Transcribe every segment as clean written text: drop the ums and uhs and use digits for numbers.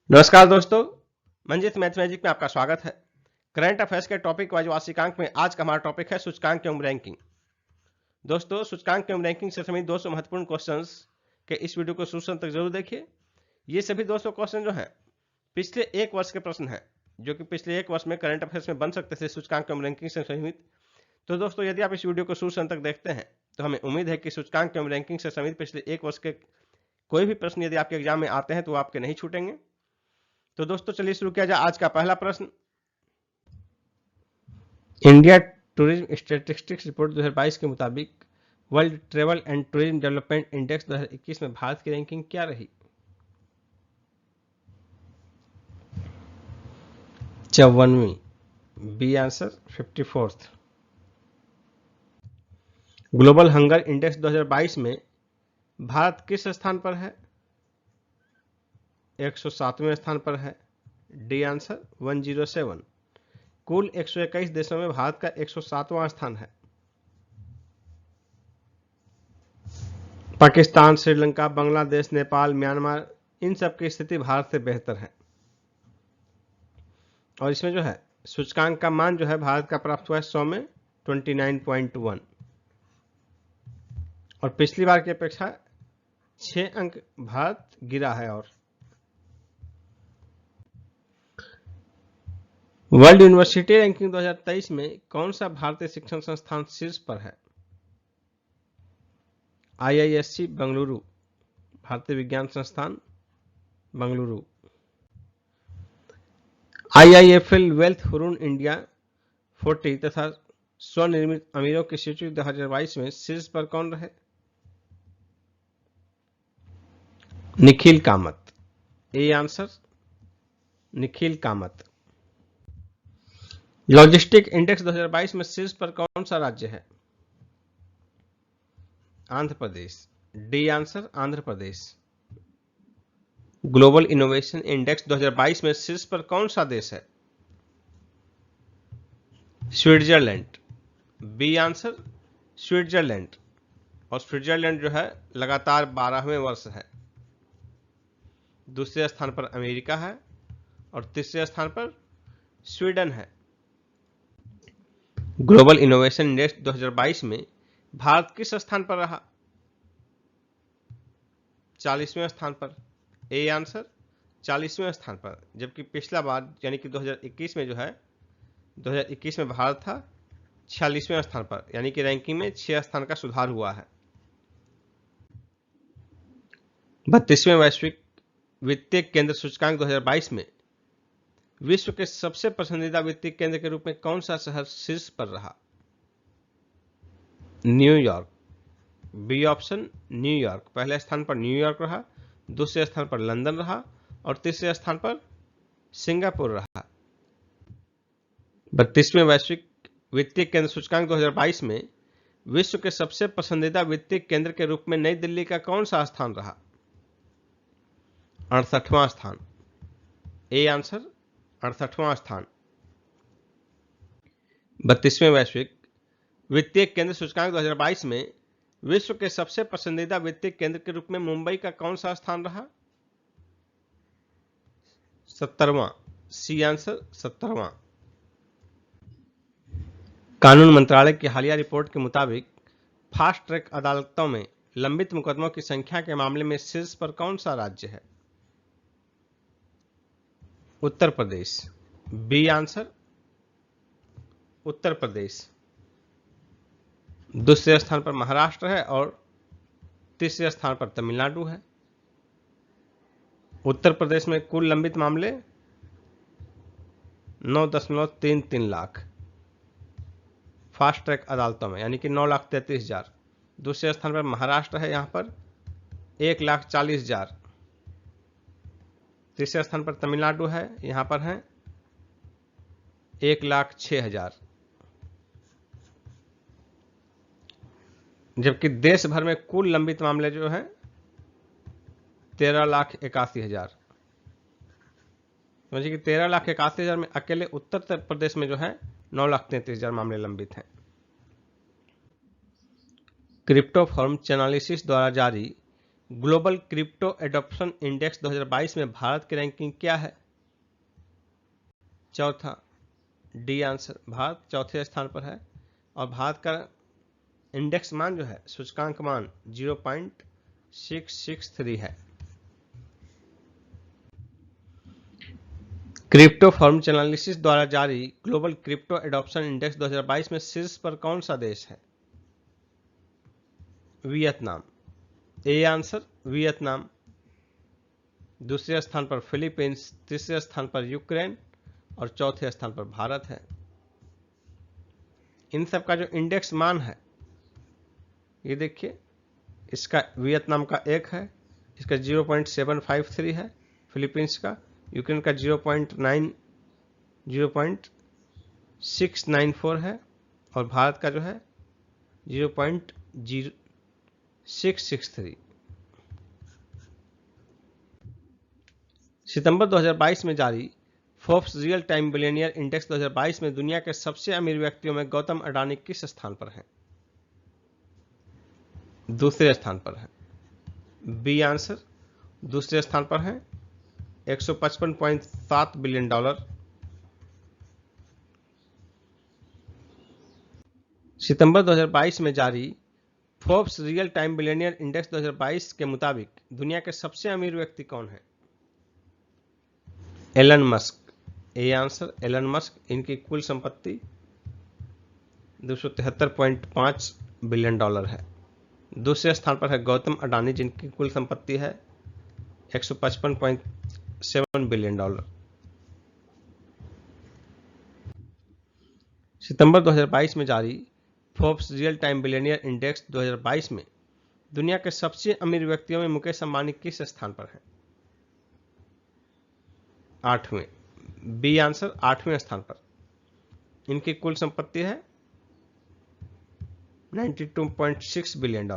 नमस्कार दोस्तों, मंजित मैथमेटिक में आपका स्वागत है। करंट अफेयर्स के टॉपिक वाइज वार्षिकांक में आज का हमारा टॉपिक है सूचकांक एवं रैंकिंग। दोस्तों, सूचकांक एवं रैंकिंग से संबंधित 200 महत्वपूर्ण क्वेश्चंस के इस वीडियो को शुरू तक जरूर देखिए। ये सभी 200 क्वेश्चन जो हैं पिछले एक वर्ष के प्रश्न हैं, जो कि पिछले एक वर्ष में करंट अफेयर्स में बन सकते थे सूचकांक एवं रैंकिंग से संबंधित। तो दोस्तों, यदि आप इस वीडियो को शुरू तक देखते हैं तो हमें उम्मीद है कि सूचकांक एवं रैंकिंग से संबंधित पिछले एक वर्ष के कोई भी प्रश्न यदि आपके एग्जाम में आते हैं तो आपके नहीं छूटेंगे। तो दोस्तों, चलिए शुरू किया जाए। आज का पहला प्रश्न, इंडिया टूरिज्म स्टैटिस्टिक्स रिपोर्ट 2022 के मुताबिक world travel and tourism development index 2021 में भारत की रैंकिंग क्या रही? 54वीं। B answer 54th। Global hunger index 2022 में भारत किस स्थान पर है? 107वें स्थान पर है। D answer 107। कुल 121 देशों में भारत का 107वां स्थान है। पाकिस्तान, श्रीलंका, बांग्लादेश, नेपाल, म्यांमार, इन सब की स्थिति भारत से बेहतर है। और इसमें जो है सूचकांक का मान जो है भारत का प्राप्त हुआ है 100 में 29.1 और पिछली बार की अपेक्षा 6 अंक भारत गिरा है। और वर्ल्ड यूनिवर्सिटी रैंकिंग 2023 में कौन सा भारतीय शिक्षण संस्थान शीर्ष पर है? IISc बेंगलुरु, भारतीय विज्ञान संस्थान Bengaluru. IIFL wealth Hurun India 40 तथा स्वनिर्मित अमीरों की सूची 2022 में शीर्ष पर कौन रहे? Nikhil Kamath. A answer Nikhil Kamath. Logistic index 2022 में शीर्ष पर कौन सा राज्य है? Andhra Pradesh. D answer Andhra Pradesh. Global innovation index 2022 में शीर्ष पर कौन सा देश है? स्विट्जरलैंड। B answer Switzerland. और स्विट्जरलैंड जो है लगातार 12वें वर्ष है। दूसरे स्थान पर अमेरिका है और तीसरे स्थान पर स्वीडन है। ग्लोबल इनोवेशन इंडेक्स 2022 में भारत किस स्थान पर रहा? 40वें स्थान पर। ए आंसर 40वें स्थान पर। जबकि पिछला बार यानी कि 2021 में जो है 2021 में भारत था 46वें स्थान पर, यानी कि रैंकिंग में 6 स्थान का सुधार हुआ है। 32वें वैश्विक वित्तीय केंद्र सूचकांक 2022 में विश्व के सबसे पसंदीदा वित्तीय केंद्र के रूप में कौन सा शहर शीर्ष पर रहा? न्यूयॉर्क। B option New York. पहले स्थान पर न्यूयॉर्क रहा, दूसरे स्थान पर लंदन रहा और तीसरे स्थान पर सिंगापुर रहा। 32वें वैश्विक वित्तीय केंद्र सूचकांक 2022 में विश्व के सबसे पसंदीदा वित्तीय केंद्र के रूप में नई दिल्ली का कौन सा स्थान रहा? 68वां स्थान। ए आंसर 68वां स्थान। 32वें वैश्विक वित्तीय केंद्र सूचकांक 2022 में विश्व के सबसे पसंदीदा वित्तीय केंद्र के रूप में मुंबई का कौन सा स्थान रहा? 70वां। सी आंसर 70वां। कानून मंत्रालय की हालिया रिपोर्ट के मुताबिक फास्ट ट्रैक अदालतों में लंबित मुकदमों की संख्या के मामले में शीर्ष पर कौन सा राज्य है? उत्तर प्रदेश। B answer Uttar Pradesh. दूसरे स्थान पर महाराष्ट्र है और तीसरे स्थान पर तमिलनाडु है। उत्तर प्रदेश में कुल लंबित मामले 9.33 लाख फास्ट ट्रैक अदालतों में, यानी कि 9,33,000। दूसरे स्थान पर महाराष्ट्र है, यहां पर 1,40,000। तीसरे स्थान पर तमिलनाडु है, यहां पर है 1,06,000। जबकि देश भर में कुल लंबित मामले जो है 13,81,000। समझिए कि 13,81,000 में अकेले उत्तर प्रदेश में जो है 9,33,000 मामले लंबित हैं। क्रिप्टो फर्म चैनालिसिस द्वारा जारी ग्लोबल क्रिप्टो एडॉप्शन इंडेक्स 2022 में भारत की रैंकिंग क्या है? चौथा, डी आंसर, भारत चौथे स्थान पर है और भारत का इंडेक्स मान जो है, सूचकांक मान 0.663 है। क्रिप्टो फर्म चैनालिसिस द्वारा जारी ग्लोबल क्रिप्टो एडॉप्शन इंडेक्स 2022 में शीर्ष पर कौन सा देश है? वियतनाम। A answer, Vietnam. दूसरे स्थान पर फिलीपींस, तीसरे स्थान पर यूक्रेन और चौथे स्थान पर भारत है। इन सब का जो इंडेक्स मान है, ये देखिए, इसका वियतनाम का 1 है, इसका 0.753 है, फिलीपींस का, यूक्रेन का 0.694 है और भारत का जो है 0.0663। सितंबर 2022 में जारी Forbes real time billionaire index 2022 में दुनिया के सबसे अमीर व्यक्तियों में गौतम अडानी किस स्थान पर हैं? दूसरे स्थान पर है। बी आंसर, दूसरे स्थान पर है, $155.7 बिलियन। सितंबर 2022 में जारी Forbes real time billionaire index 2022 के मुताबिक दुनिया के सबसे अमीर व्यक्ति कौन है? Elon Musk. A answer, Elon Musk. इनकी कुल संपत्ति $273.5 बिलियन है। दूसरे स्थान पर है गौतम अडानी, जिनकी कुल संपत्ति है $155.7 बिलियन। सितंबर 2022 में जारी Forbes real time billionaire index 2022 में दुनिया के सबसे अमीर व्यक्तियों में मुकेश अंबानी किस स्थान पर है? 8वें। बी आंसर, 8वें स्थान पर। इनकी कुल संपत्ति है $92.6 बिलियन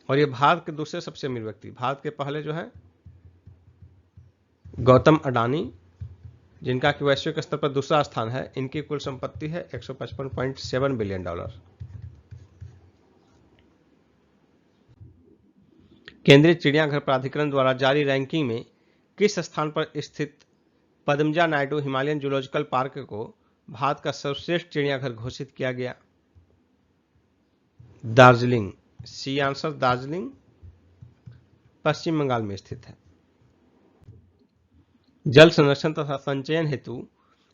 और ये भारत के दूसरे सबसे अमीर व्यक्ति। भारत के पहले जो है गौतम अडानी, जिनका कि वैश्विक स्तर पर दूसरा स्थान है। इनकी कुल संपत्ति है $155.7 बिलियन। केंद्रीय चिड़ियाघर प्राधिकरण द्वारा जारी रैंकिंग में किस स्थान पर स्थित Padmaja Naidu Himalayan zoological park को भारत का सर्वश्रेष्ठ चिड़ियाघर घोषित किया गया? दार्जिलिंग। सी आंसर, दार्जिलिंग पश्चिम बंगाल में स्थित है। जल संरक्षण तथा संचयन हेतु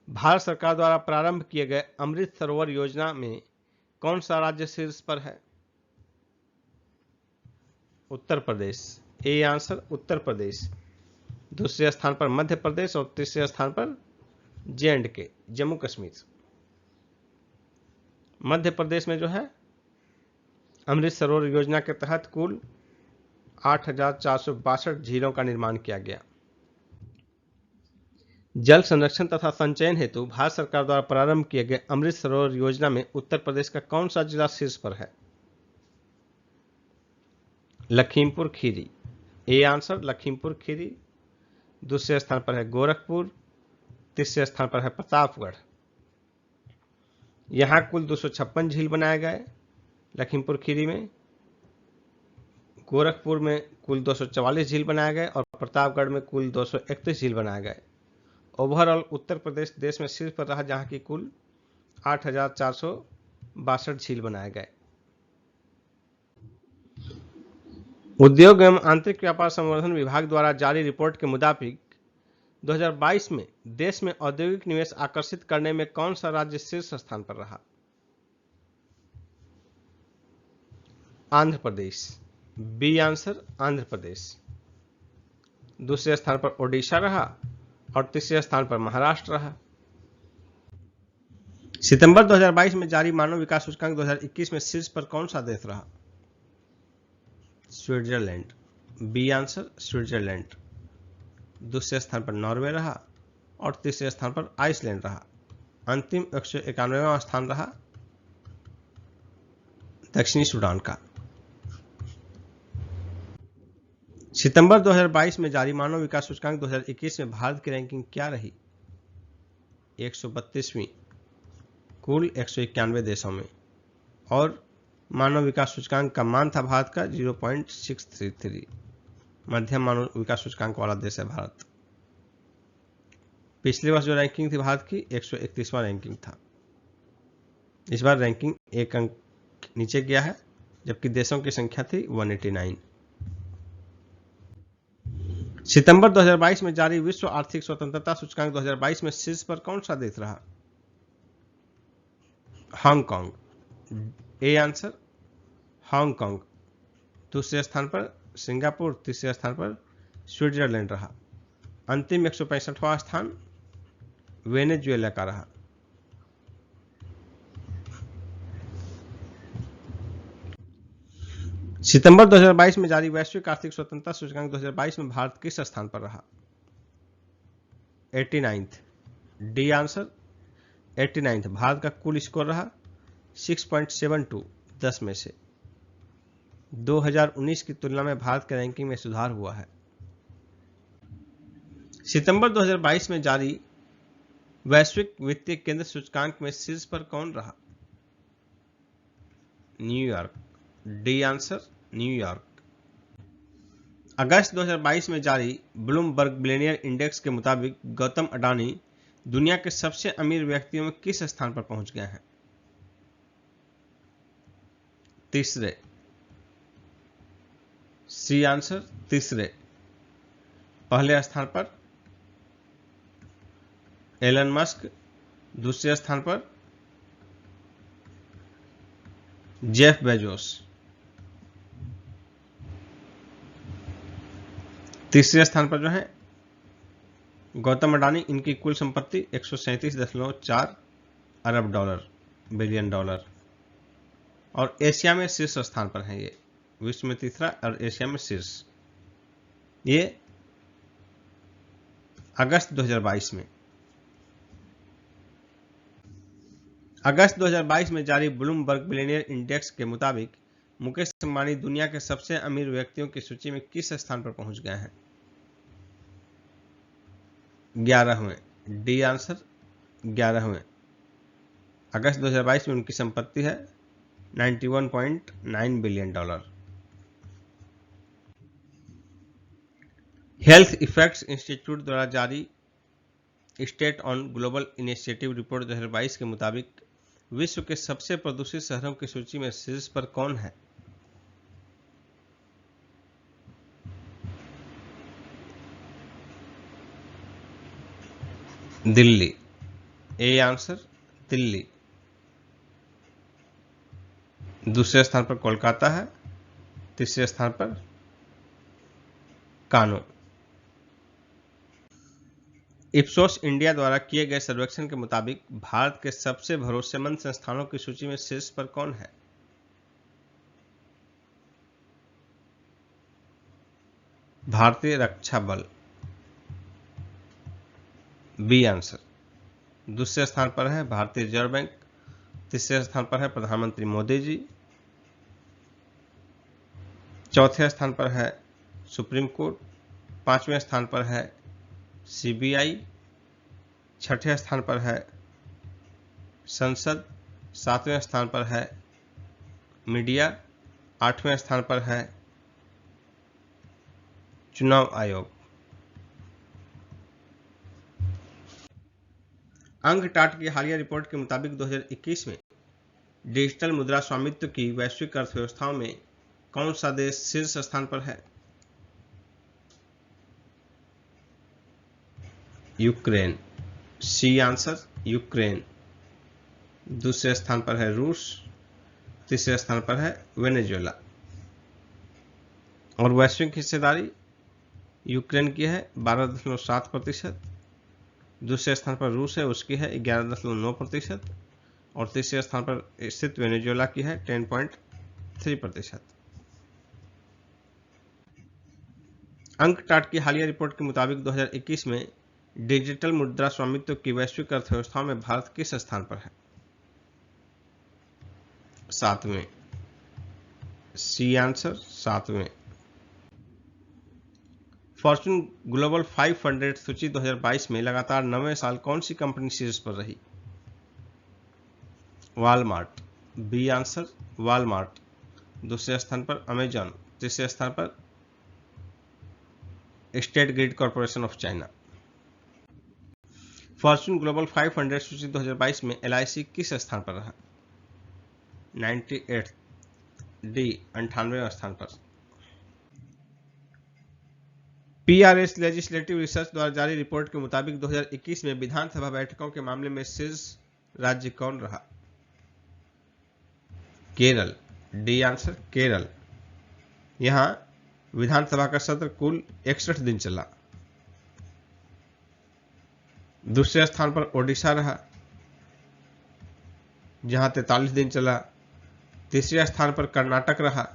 भारत सरकार द्वारा प्रारंभ किए गए अमृत सरोवर योजना में कौन सा राज्य शीर्ष पर है? उत्तर प्रदेश। ए आंसर, उत्तर प्रदेश। दूसरे स्थान पर मध्य प्रदेश और तीसरे स्थान पर J&K, जम्मू कश्मीर। मध्य प्रदेश में जो है अमृत सरोवर योजना के तहत कुल 8,462 झीलों का निर्माण किया गया। जल संरक्षण तथा संचयन हेतु भारत सरकार द्वारा प्रारंभ किए गए अमृत सरोवर योजना में उत्तर प्रदेश का कौन सा जिला शीर्ष पर है? लखीमपुर खीरी। A answer, Lakhimpur Kheri. दूसरे स्थान पर है गोरखपुर, तीसरे स्थान पर है प्रतापगढ़। यहां कुल 256 झील बनाए गए लखीमपुर खीरी में। गोरखपुर में कुल 244 झील बनाए गए और प्रतापगढ़ में कुल 231 झील बनाए गए। ओवरऑल उत्तर प्रदेश देश में शीर्ष पर रहा, जहां की कुल 8,462 झील बनाए गए। उद्योग एवं आंतरिक व्यापार संवर्धन विभाग द्वारा जारी रिपोर्ट के मुताबिक 2022 में देश में औद्योगिक निवेश आकर्षित करने में कौन सा राज्य शीर्ष स्थान पर रहा? आंध्र प्रदेश। B answer, Andhra Pradesh. दूसरे स्थान पर ओडिशा रहा और तीसरे स्थान पर महाराष्ट्र रहा। सितंबर 2022 में जारी मानव विकास सूचकांक 2021 में शीर्ष पर कौन सा देश रहा? स्विट्जरलैंड। B answer, Switzerland. दूसरे स्थान पर नॉर्वे रहा और तीसरे स्थान पर आइसलैंड रहा। अंतिम 191वां स्थान रहा दक्षिणी सूडान का। सितंबर 2022 में जारी मानव विकास सूचकांक 2021 में भारत की रैंकिंग क्या रही? 132वीं कुल 191 देशों में और मानव विकास सूचकांक का मान था भारत का 0.633। मध्यम मानव विकास सूचकांक वाला देश है भारत। पिछले वर्ष जो रैंकिंग थी भारत की 131वां रैंकिंग था। इस बार रैंकिंग एक अंक नीचे गया है, जबकि देशों की संख्या थी 189। सितंबर 2022 में जारी विश्व आर्थिक स्वतंत्रता सूचकांक 2022 में शीर्ष पर कौन सा देश रहा? हांगकांग। A answer Hong Kong. दूसरे स्थान पर सिंगापुर, तीसरे स्थान पर स्विट्जरलैंड रहा। अंतिम 165वां स्थान वेनेजुएला का रहा। सितंबर 2022 में जारी वैश्विक आर्थिक स्वतंत्रता सूचकांक 2022 में भारत किस स्थान पर रहा? 89th। D answer 89th। Bharat का कुल स्कोर रहा 6.72 10 में से। 2019 की तुलना में भारत के रैंकिंग में सुधार हुआ है। सितंबर 2022 में जारी वैश्विक वित्तीय केंद्र सूचकांक में शीर्ष पर कौन रहा? न्यूयॉर्क। D answer New York. अगस्त 2022 में जारी ब्लूमबर्ग बिलियनियर इंडेक्स के मुताबिक गौतम अडानी दुनिया के सबसे अमीर व्यक्तियों में किस स्थान पर पहुंच गए हैं? तीसरे। सी आंसर तीसरे। पहले स्थान पर एलन मस्क, दूसरे स्थान पर जेफ बेजोस, तीसरे स्थान पर जो है गौतम अडानी। इनकी कुल संपत्ति 137.4 अरब डॉलर, बिलियन डॉलर। और एशिया में शीर्ष स्थान पर है ये, विश्व में तीसरा और एशिया में शीर्ष। ये अगस्त 2022 में। अगस्त 2022 में जारी ब्लूमबर्ग बिलियनियर इंडेक्स के मुताबिक मुकेश अंबानी दुनिया के सबसे अमीर व्यक्तियों की सूची में किस स्थान पर पहुंच गए हैं? 11वें। D answer 11वें। अगस्त 2022 में उनकी संपत्ति है 91.9 billion dollar. Health effects institute द्वारा जारी state on global initiative report 2022 के मुताबिक विश्व के सबसे प्रदूषित शहरों की सूची में शीर्ष पर कौन है? दिल्ली। A answer Delhi. दूसरे स्थान पर कोलकाता है, तीसरे स्थान पर कानो। इप्सोस इंडिया द्वारा किए गए सर्वेक्षण के मुताबिक भारत के सबसे भरोसेमंद संस्थानों की सूची में शीर्ष पर कौन है? भारतीय रक्षा बल। B answer. दूसरे स्थान पर है भारतीय रिजर्व बैंक, तीसरे स्थान पर है प्रधानमंत्री मोदी जी, चौथे स्थान पर है सुप्रीम कोर्ट, पांचवें स्थान पर है सीबीआई, छठे स्थान पर है संसद, सातवें स्थान पर है मीडिया, आठवें स्थान पर है चुनाव आयोग। अंकटाट की हालिया रिपोर्ट के मुताबिक 2021 में डिजिटल मुद्रा स्वामित्व की वैश्विक अर्थव्यवस्थाओं में कौन सा देश शीर्ष स्थान पर है? यूक्रेन। C answer Ukraine. दूसरे स्थान पर है रूस, तीसरे स्थान पर है वेनेजुएला। और वैश्विक हिस्सेदारी यूक्रेन की है 12.7%, दूसरे स्थान पर रूस है, उसकी है 11.9%, और तीसरे स्थान पर स्थित वेनेजुएला की है 10.3%। अंकटाट की हालिया रिपोर्ट के मुताबिक 2021 में डिजिटल मुद्रा स्वामित्व की वैश्विक अर्थव्यवस्थाओं में भारत किस स्थान पर है? सातवें। सी आंसर सातवें। फॉर्च्यून ग्लोबल 500 सूची 2022 में लगातार 9वें साल कौन सी कंपनी शीर्ष पर रही? वॉलमार्ट। बी आंसर वॉलमार्ट, दूसरे स्थान पर अमेजॉन, तीसरे स्थान पर state grid corporation of China. Fortune global 500 सूची 2022 में LIC किस स्थान पर रहा? 98, डी 98वें स्थान पर। PRS लेजिस्लेटिव रिसर्च द्वारा जारी रिपोर्ट के मुताबिक 2021 में विधानसभा बैठकों के मामले में शीर्ष राज्य कौन रहा? Kerala, D answer Kerala. यहां विधानसभा का सत्र कुल 61 दिन चला। दूसरे स्थान पर ओडिशा रहा जहां 43 दिन चला। तीसरे स्थान पर कर्नाटक रहा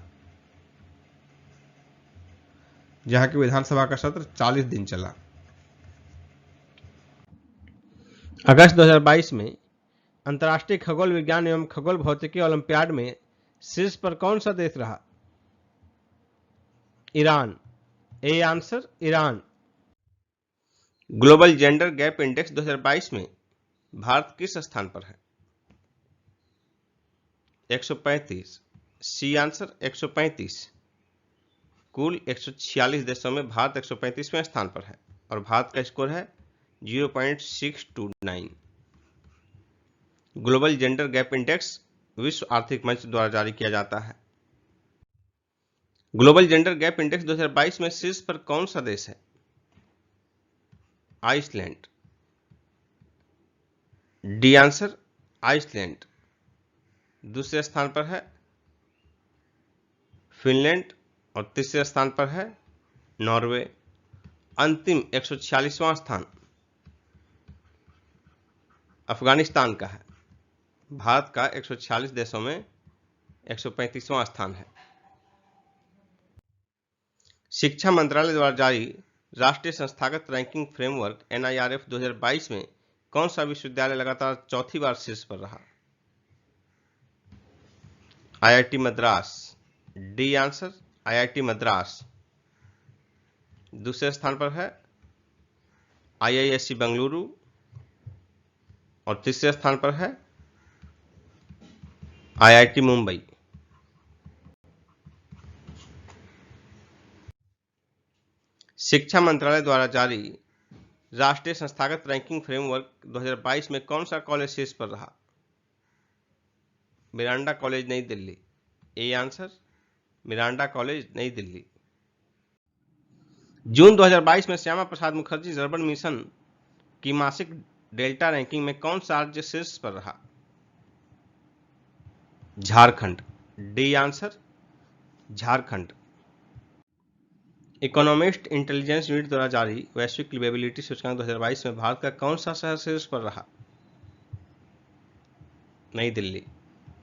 जहां की विधानसभा का सत्र 40 दिन चला। अगस्त 2022 में अंतर्राष्ट्रीय खगोल विज्ञान एवं खगोल भौतिकी ओलंपियाड में शीर्ष पर कौन सा देश रहा? Iran, A answer Iran. Global gender gap index 2022 में भारत किस स्थान पर है? 135, सी आंसर 135। कुल 146 देशों में भारत 135वें स्थान पर है और भारत का स्कोर है 0.629। ग्लोबल जेंडर गैप इंडेक्स विश्व आर्थिक मंच द्वारा जारी किया जाता है। ग्लोबल जेंडर गैप इंडेक्स 2022 में शीर्ष पर कौन सा देश है? Iceland, D answer Iceland. दूसरे स्थान पर है फिनलैंड और तीसरे स्थान पर है नॉर्वे। अंतिम 146वां स्थान अफगानिस्तान का है। भारत का 146 देशों में 135वां स्थान है। शिक्षा मंत्रालय द्वारा जारी राष्ट्रीय संस्थागत रैंकिंग फ्रेमवर्क NIRF 2022 में कौन सा विश्वविद्यालय लगातार चौथी बार शीर्ष पर रहा? IIT Madras, D answer IIT Madras. दूसरे स्थान पर है IISc बेंगलुरु और तीसरे स्थान पर है IIT मुंबई। शिक्षा मंत्रालय द्वारा जारी राष्ट्रीय संस्थागत रैंकिंग फ्रेमवर्क 2022 में कौन सा कॉलेज शीर्ष पर रहा? मिरांडा कॉलेज नई Delhi, A answer Miranda college नई दिल्ली। जून 2022 में श्यामा प्रसाद मुखर्जी अर्बन मिशन की मासिक डेल्टा रैंकिंग में कौन सा राज्य शीर्ष पर रहा? Jharkhand, D answer Jharkhand. Economist intelligence unit द्वारा जारी वैश्विक लिवेबिलिटी सूचकांक 2022 में भारत का कौन सा शहर शीर्ष पर रहा? नई दिल्ली,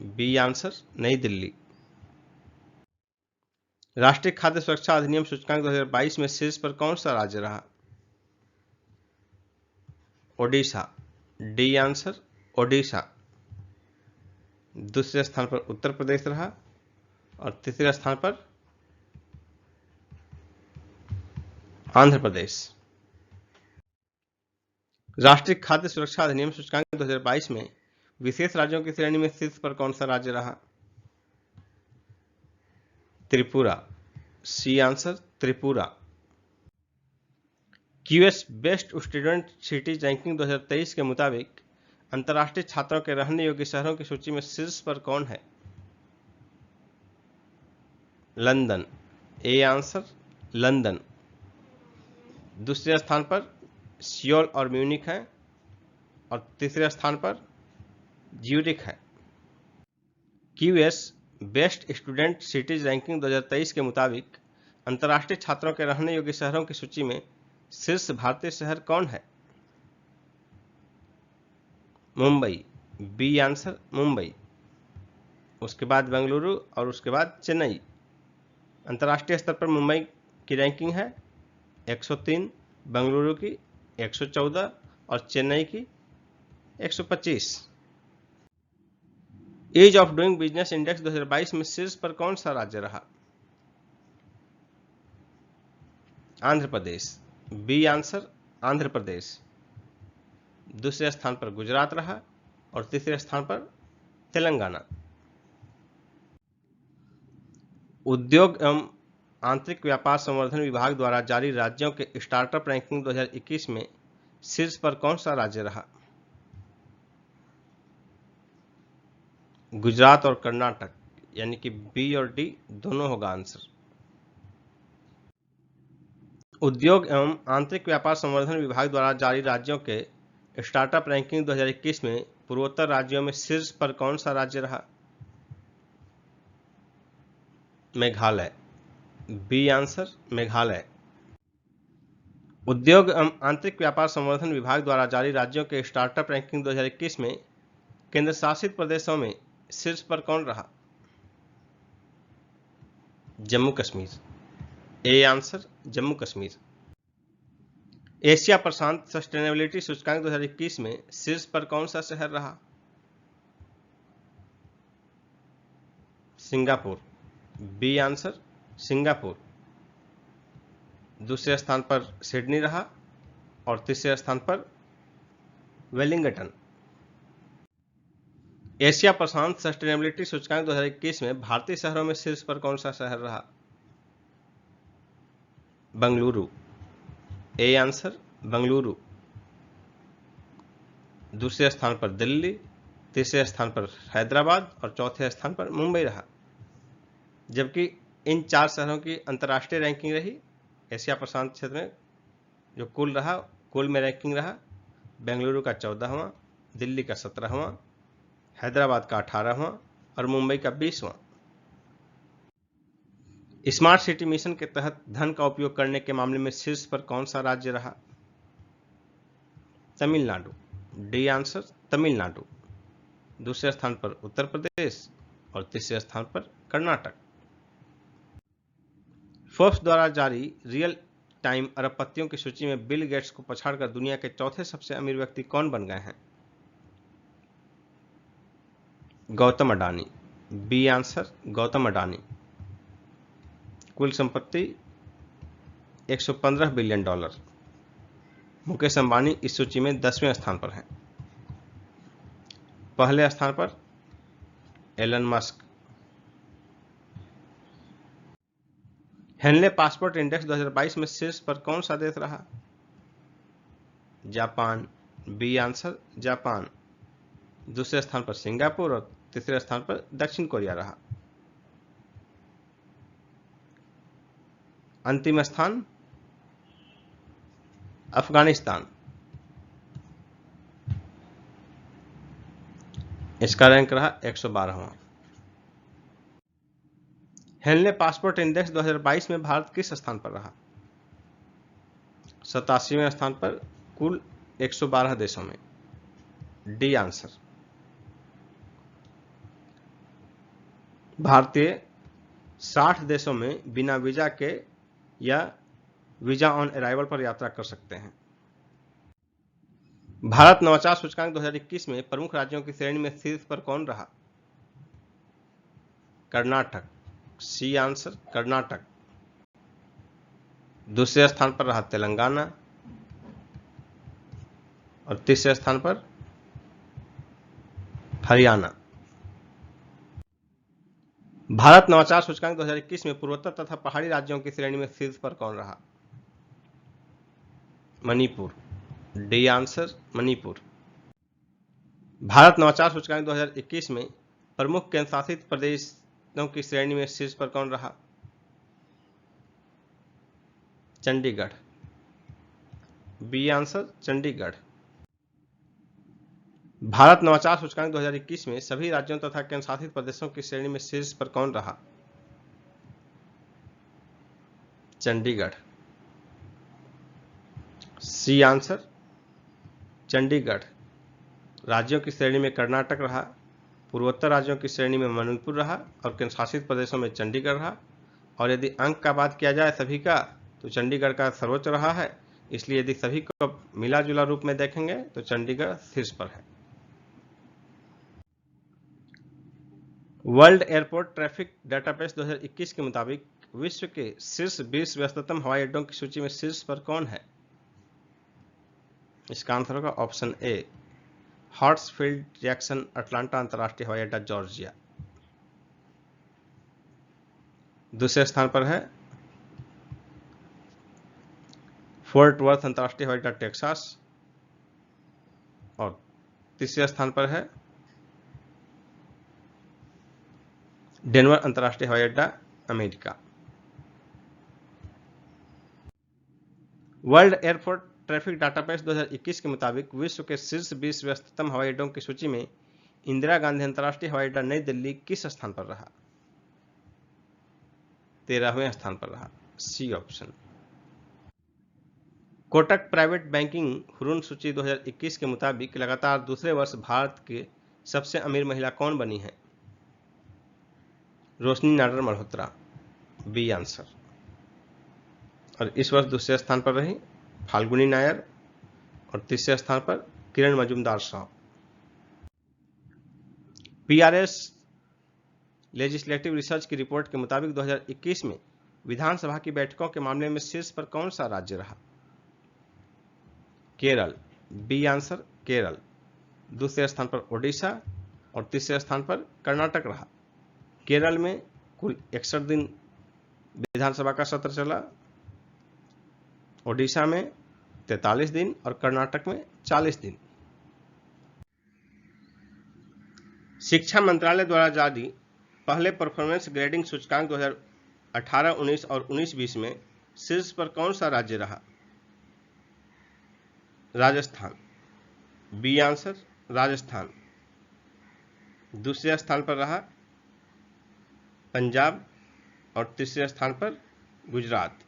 बी आंसर नई दिल्ली। राष्ट्रीय खाद्य सुरक्षा अधिनियम सूचकांक 2022 में शीर्ष पर कौन सा राज्य रहा? Odisha, D answer Odisha. दूसरे स्थान पर उत्तर प्रदेश रहा और तीसरे स्थान पर आंध्र प्रदेश। राष्ट्रीय खाद्य सुरक्षा अधिनियम सूचकांक 2022 में विशेष राज्यों की श्रेणी में शीर्ष पर कौन सा राज्य रहा? Tripura, C answer Tripura. QS best student cities ranking 2023 के मुताबिक अंतर्राष्ट्रीय छात्रों के रहने योग्य शहरों की सूची में शीर्ष पर कौन है? London, A answer London. दूसरे स्थान पर सियोल और म्यूनिख है और तीसरे स्थान पर ज्यूरिख है। QS best student cities ranking 2023 के मुताबिक अंतर्राष्ट्रीय छात्रों के रहने योग्य शहरों की सूची में शीर्ष भारतीय शहर कौन है? Mumbai, B answer Mumbai. उसके बाद बेंगलुरु और उसके बाद चेन्नई। अंतर्राष्ट्रीय स्तर पर मुंबई की रैंकिंग है 103, बेंगलुरु की 114 और चेन्नई की 125। Ease of doing business index 2022 में शीर्ष पर कौन सा राज्य रहा? Andhra Pradesh, B answer Andhra Pradesh. दूसरे स्थान पर गुजरात रहा और तीसरे स्थान पर तेलंगाना। उद्योग एवं आंतरिक व्यापार संवर्धन विभाग द्वारा जारी राज्यों के स्टार्टअप रैंकिंग 2021 में शीर्ष पर कौन सा राज्य रहा? गुजरात और कर्नाटक, यानी कि बी और डी दोनों होगा आंसर। उद्योग एवं आंतरिक व्यापार संवर्धन विभाग द्वारा जारी राज्यों के स्टार्टअप रैंकिंग 2021 में पूर्वोत्तर राज्यों में शीर्ष पर कौन सा राज्य रहा? Meghalaya, B answer Meghalaya. उद्योग एवं आंतरिक व्यापार संवर्धन विभाग द्वारा जारी राज्यों के स्टार्टअप रैंकिंग 2021 में केंद्र शासित प्रदेशों में शीर्ष पर कौन रहा? Jammu Kashmir, A answer Jammu Kashmir. Asia प्रशांत सस्टेनेबिलिटी सूचकांक 2021 में शीर्ष पर कौन सा शहर रहा? Singapore, B answer Singapore. दूसरे स्थान पर सिडनी रहा और तीसरे स्थान पर वेलिंगटन। एशिया प्रशांत सस्टेनेबिलिटी सूचकांक 2021 में भारतीय शहरों में शीर्ष पर कौन सा शहर रहा? Bengaluru, A answer Bengaluru. दूसरे स्थान पर दिल्ली, तीसरे स्थान पर हैदराबाद और चौथे स्थान पर मुंबई रहा। जबकि इन 4 शहरों की अंतर्राष्ट्रीय रैंकिंग रही एशिया प्रशांत क्षेत्र में जो कुल में रैंकिंग रहा बेंगलुरु का 14वां, दिल्ली का 17वां, हैदराबाद का 18वां और मुंबई का 20वां। स्मार्ट सिटी मिशन के तहत धन का उपयोग करने के मामले में शीर्ष पर कौन सा राज्य रहा? Tamil Nadu, D answer Tamil Nadu. दूसरे स्थान पर उत्तर प्रदेश और तीसरे स्थान पर कर्नाटक। फोर्ब्स द्वारा जारी रियल टाइम अरबपतियों की सूची में बिल गेट्स को पछाड़कर दुनिया के चौथे सबसे अमीर व्यक्ति कौन बन गए हैं? Gautam Adani, B answer Gautam Adani. कुल संपत्ति $115 बिलियन। मुकेश अंबानी इस सूची में 10वें स्थान पर हैं। पहले स्थान पर Elon Musk. Henley passport index 2022 में शीर्ष पर कौन सा देश रहा? Japan, B answer Japan. दूसरे स्थान पर सिंगापुर और तीसरे स्थान पर दक्षिण कोरिया रहा। अंतिम स्थान अफगानिस्तान। इसका रैंक रहा 112वां। हेनले पासपोर्ट इंडेक्स 2022 में भारत किस स्थान पर रहा? 87वें स्थान पर कुल 112 देशों में, डी आंसर। भारतीय 60 देशों में बिना वीजा के या वीजा ऑन अराइवल पर यात्रा कर सकते हैं। भारत नवाचार सूचकांक 2021 में प्रमुख राज्यों की श्रेणी में शीर्ष पर कौन रहा? Karnataka, C answer Karnataka. दूसरे स्थान पर रहा तेलंगाना और तीसरे स्थान पर हरियाणा। भारत नवाचार सूचकांक 2021 में पूर्वोत्तर तथा पहाड़ी राज्यों की श्रेणी में शीर्ष पर कौन रहा? Manipur, D answer Manipur. भारत नवाचार सूचकांक 2021 में प्रमुख केंद्र शासित प्रदेशों की श्रेणी में शीर्ष पर कौन रहा? Chandigarh, B answer Chandigarh. भारत नवाचार सूचकांक 2021 में सभी राज्यों तथा केंद्र शासित प्रदेशों की श्रेणी में शीर्ष पर कौन रहा? Chandigarh, C answer Chandigarh. राज्यों की श्रेणी में कर्नाटक रहा, पूर्वोत्तर राज्यों की श्रेणी में मणिपुर रहा और केंद्र शासित प्रदेशों में चंडीगढ़ रहा। और यदि अंक का बात किया जाए सभी का तो चंडीगढ़ का सर्वोच्च रहा है। इसलिए यदि सभी को मिला जुला रूप में देखेंगे तो चंडीगढ़ शीर्ष पर है। वर्ल्ड एयरपोर्ट ट्रैफिक डेटाबेस 2021 के मुताबिक विश्व के शीर्ष 20 व्यस्ततम हवाई अड्डों की सूची में शीर्ष पर कौन है? इसका आंसर होगा ऑप्शन ए, हार्ट्सफील्ड जैक्सन अटलांटा अंतर्राष्ट्रीय हवाई अड्डा जॉर्जिया। दूसरे स्थान पर है फोर्ट वर्थ अंतर्राष्ट्रीय हवाई अड्डा टेक्सास, और तीसरे स्थान पर है डेनवर अंतर्राष्ट्रीय हवाई अड्डा America. World airport traffic database 2021 के मुताबिक विश्व के शीर्ष 20 व्यस्ततम हवाई अड्डों की सूची में इंदिरा गांधी अंतर्राष्ट्रीय हवाई अड्डा नई दिल्ली किस स्थान पर रहा? 13वें स्थान पर रहा, C option. Kotak private banking Hurun सूची 2021 के मुताबिक लगातार दूसरे वर्ष भारत के सबसे अमीर महिला कौन बनी है? रोशनी नाडर मल्होत्रा, बी आंसर। और इस वर्ष दूसरे स्थान पर रही फाल्गुनी नायर, और तीसरे स्थान पर किरण मजूमदार साहब। पीआरएस लेजिस्लेटिव रिसर्च की रिपोर्ट के मुताबिक 2021 में विधानसभा की बैठकों के मामले में शीर्ष पर कौन सा राज्य रहा? Kerala, B answer, Kerala. दूसरे स्थान पर ओडिशा और तीसरे स्थान पर कर्नाटक रहा। केरल में कुल 61 दिन विधानसभा का सत्र चला, ओडिशा में 43 दिन और कर्नाटक में 40 दिन। शिक्षा मंत्रालय द्वारा जारी पहले परफॉर्मेंस ग्रेडिंग सूचकांक 2018-19 और 19-20 में शीर्ष पर कौन सा राज्य रहा? Rajasthan, B answer, Rajasthan. दूसरे स्थान पर रहा पंजाब और तीसरे स्थान पर गुजरात।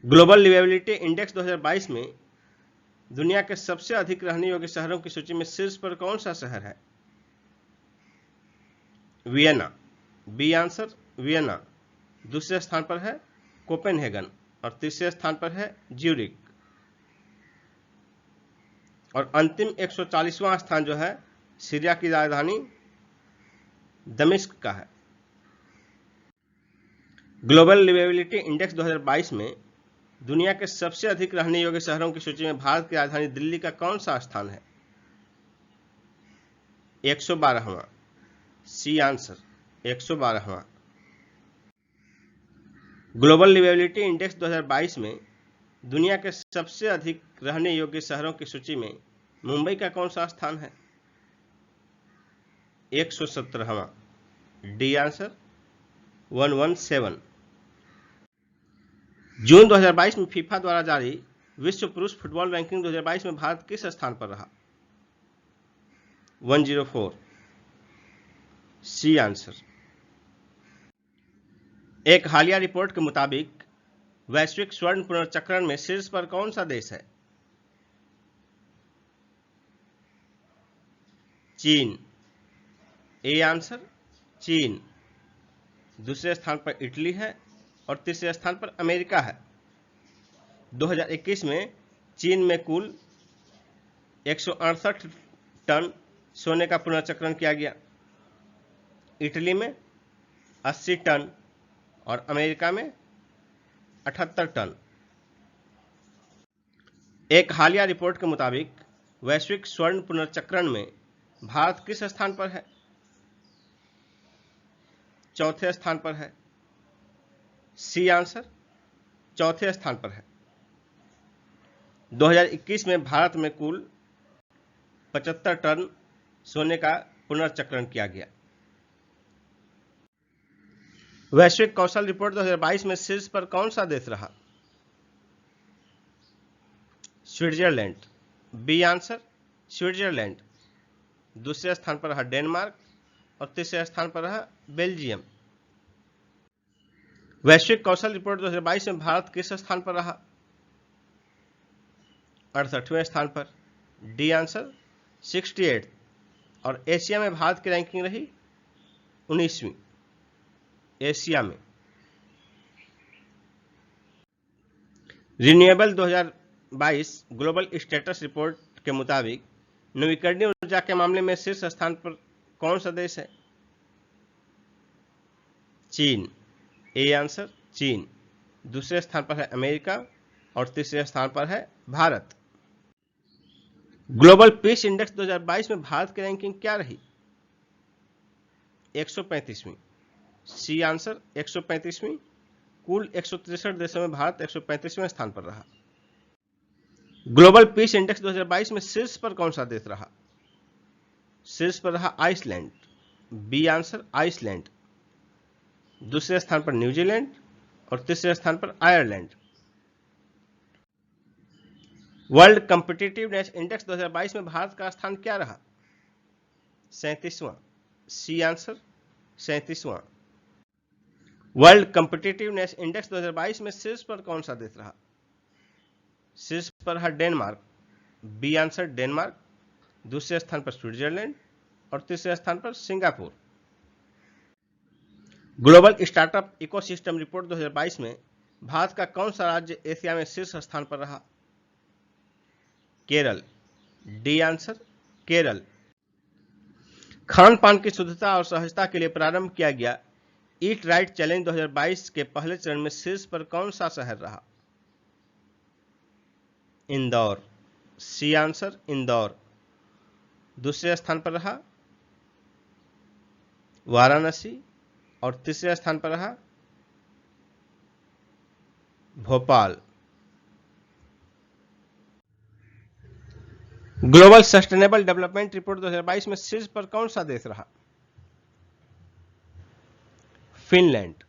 ग्लोबल लिवेबिलिटी इंडेक्स 2022 में दुनिया के सबसे अधिक रहने योग्य शहरों की सूची में शीर्ष पर कौन सा शहर है? Vienna, B answer, Vienna. दूसरे स्थान पर है कोपेनहेगन और तीसरे स्थान पर है ज्यूरिक। और अंतिम 140वां स्थान जो है सीरिया की राजधानी दमिश्क का है। ग्लोबल लिवेबिलिटी इंडेक्स 2022 में दुनिया के सबसे अधिक रहने योग्य शहरों की सूची में भारत की राजधानी दिल्ली का कौन सा स्थान है? 112वां, सी आंसर, 112वां। ग्लोबल लिवेबिलिटी इंडेक्स 2022 में दुनिया के सबसे अधिक रहने योग्य शहरों की सूची में मुंबई का कौन सा स्थान है? 117वां, डी आंसर, 117। जून 2022 में फीफा द्वारा जारी विश्व पुरुष फुटबॉल रैंकिंग 2022 में भारत किस स्थान पर रहा? 104, सी आंसर। एक हालिया रिपोर्ट के मुताबिक वैश्विक स्वर्ण पुनर्चक्रण में शीर्ष पर कौन सा देश है? चीन, ए आंसर, चीन। दूसरे स्थान पर इटली है और तीसरे स्थान पर अमेरिका है। 2021 में चीन में कुल 168 टन सोने का पुनर्चक्रण किया गया, इटली में 80 टन और अमेरिका में 78 टन। एक हालिया रिपोर्ट के मुताबिक वैश्विक स्वर्ण पुनर्चक्रण में भारत किस स्थान पर है? चौथे स्थान पर है, सी आंसर, चौथे स्थान पर है। 2021 में भारत में कुल 75 टन सोने का पुनर्चक्रण किया गया। वैश्विक कौशल रिपोर्ट 2022 में शीर्ष पर कौन सा देश रहा? Switzerland, B answer, Switzerland. दूसरे स्थान पर रहा डेनमार्क और तीसरे स्थान पर रहा बेल्जियम। वैश्विक कौशल रिपोर्ट 2022 में भारत किस स्थान पर रहा? 68वें स्थान पर, डी आंसर, 68। और एशिया में भारत की रैंकिंग रही 19वीं, एशिया में। रिन्यूएबल 2022 ग्लोबल स्टेटस रिपोर्ट के मुताबिक नवीकरणीय ऊर्जा के मामले में शीर्ष स्थान पर कौन सा देश है? चीन, ए आंसर, चीन। दूसरे स्थान पर है अमेरिका और तीसरे स्थान पर है भारत। ग्लोबल पीस इंडेक्स 2022 में भारत की रैंकिंग क्या रही? 135वीं, सी आंसर 135वीं। कुल 163 देशों में भारत 135वें स्थान पर रहा। ग्लोबल पीस इंडेक्स 2022 में शीर्ष पर कौन सा देश रहा? शीर्ष पर रहा आइसलैंड। B answer Iceland. दूसरे स्थान पर न्यूजीलैंड और तीसरे स्थान पर आयरलैंड। वर्ल्ड कॉम्पिटिटिवनेस इंडेक्स 2022 में भारत का स्थान क्या रहा? 37वां। सी आंसर 37वां। वर्ल्ड कॉम्पिटिटिवनेस इंडेक्स 2022 में शीर्ष पर कौन सा देश रहा? शीर्ष पर रहा डेनमार्क। B answer Denmark. दूसरे स्थान पर स्विट्जरलैंड और तीसरे स्थान पर Singapore. Global startup ecosystem report 2022 में भारत का कौन सा राज्य एशिया में शीर्ष स्थान पर रहा? केरल। D answer Kerala. खान पान की शुद्धता और सहजता के लिए प्रारंभ किया गया ईट राइट चैलेंज 2022 के पहले चरण में शीर्ष पर कौन सा शहर रहा? इंदौर। C answer Indore. दूसरे स्थान पर रहा वाराणसी और तीसरे स्थान पर रहा Bhopal. Global sustainable development report 2022 में शीर्ष पर कौन सा देश रहा? फिनलैंड।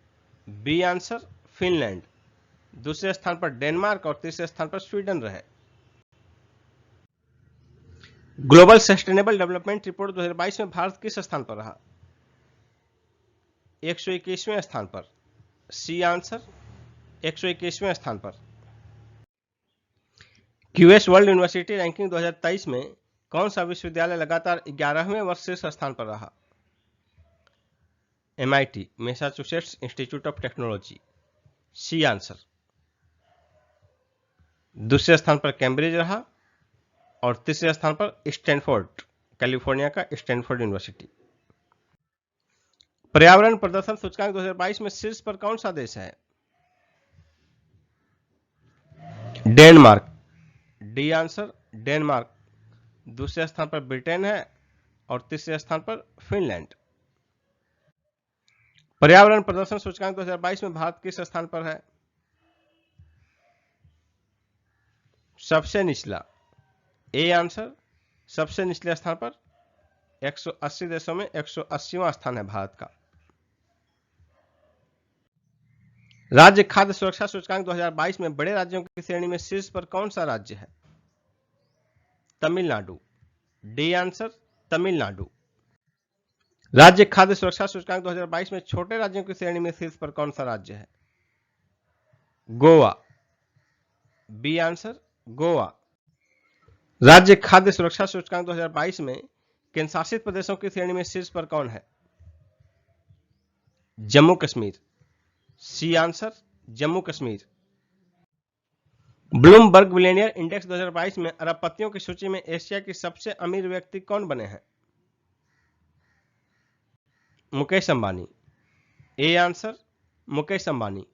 B answer Finland. दूसरे स्थान पर डेनमार्क और तीसरे स्थान पर स्वीडन रहे। ग्लोबल सस्टेनेबल डेवलपमेंट रिपोर्ट 2022 में भारत किस स्थान पर रहा? 121वें स्थान पर। सी आंसर 121वें स्थान पर। क्यूएस वर्ल्ड यूनिवर्सिटी रैंकिंग 2023 में कौन सा विश्वविद्यालय लगातार 11वें वर्ष शीर्ष स्थान पर रहा? MIT Massachusetts Institute of Technology. C answer. दूसरे स्थान पर कैम्ब्रिज रहा और तीसरे स्थान पर स्टैनफोर्ड, कैलिफोर्निया का स्टैनफोर्ड यूनिवर्सिटी। पर्यावरण प्रदर्शन सूचकांक 2022 में शीर्ष पर कौन सा देश है? डेनमार्क। D answer Denmark. दूसरे स्थान पर ब्रिटेन है और तीसरे स्थान पर फिनलैंड। पर्यावरण प्रदर्शन सूचकांक 2022 में भारत किस स्थान पर है? सबसे निचला। ए आंसर सबसे निचले स्थान पर। 180 देशों में 180वां स्थान है भारत का। राज्य खाद्य सुरक्षा सूचकांक 2022 में बड़े राज्यों की श्रेणी में शीर्ष पर कौन सा राज्य है? तमिलनाडु। D answer Tamil Nadu. राज्य खाद्य सुरक्षा सूचकांक 2022 में छोटे राज्यों की श्रेणी में शीर्ष पर कौन सा राज्य है? गोवा। B answer Goa. राज्य खाद्य सुरक्षा सूचकांक 2022 में केंद्र शासित प्रदेशों की श्रेणी में शीर्ष पर कौन है? Jammu Kashmir. C answer Jammu Kashmir. Bloomberg billionaire index 2022 में अरबपतियों की सूची में एशिया की सबसे अमीर व्यक्ति कौन बने हैं? मुकेश अंबानी। A answer Mukesh Ambani.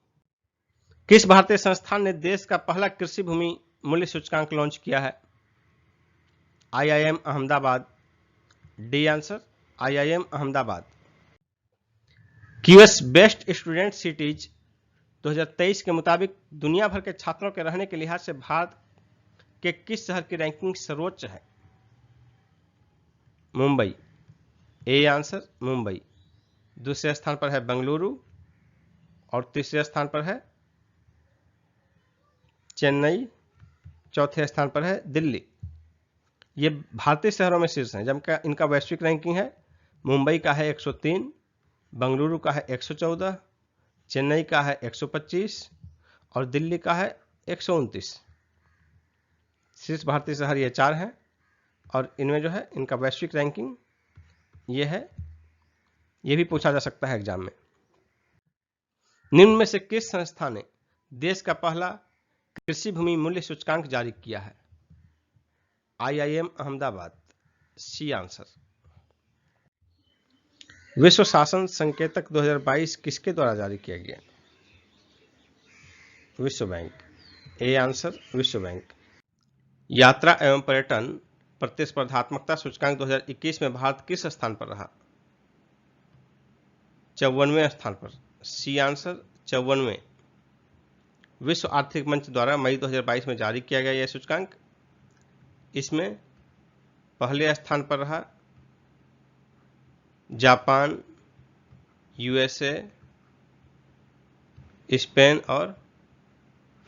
किस भारतीय संस्थान ने देश का पहला कृषि भूमि मूल्य सूचकांक लॉन्च किया है? IIM Ahmedabad. D answer IIM Ahmedabad. QS best student cities 2023 के मुताबिक दुनिया भर के छात्रों के रहने के लिहाज से भारत के किस शहर की रैंकिंग सर्वोच्च है? मुंबई। A answer Mumbai. दूसरे स्थान पर है बेंगलुरु और तीसरे स्थान पर है चेन्नई। चौथे स्थान पर है दिल्ली। ये भारतीय शहरों में शीर्ष हैं, जबकि इनका वैश्विक रैंकिंग है। मुंबई का है 103, बेंगलुरु का है 114, चेन्नई का है 125 और दिल्ली का है 129। शीर्ष भारतीय शहर ये 4 हैं और इनमें जो है इनका वैश्विक रैंकिंग ये है। ये भी पूछा जा सकता है एग्जाम में। निम्न में से किस संस्था ने देश का पहला कृषि भूमि मूल्य सूचकांक जारी किया है? IIM अहमदाबाद। C answer. विश्व शासन संकेतक 2022 किसके द्वारा जारी किया गया? विश्व बैंक। ए आंसर विश्व बैंक। यात्रा एवं पर्यटन प्रतिस्पर्धात्मकता सूचकांक 2021 में भारत किस स्थान पर रहा? 54वें स्थान पर। सी आंसर 54वें। विश्व आर्थिक मंच द्वारा मई 2022 में जारी किया गया यह सूचकांक, इसमें पहले स्थान पर रहा जापान, यूएसए, स्पेन और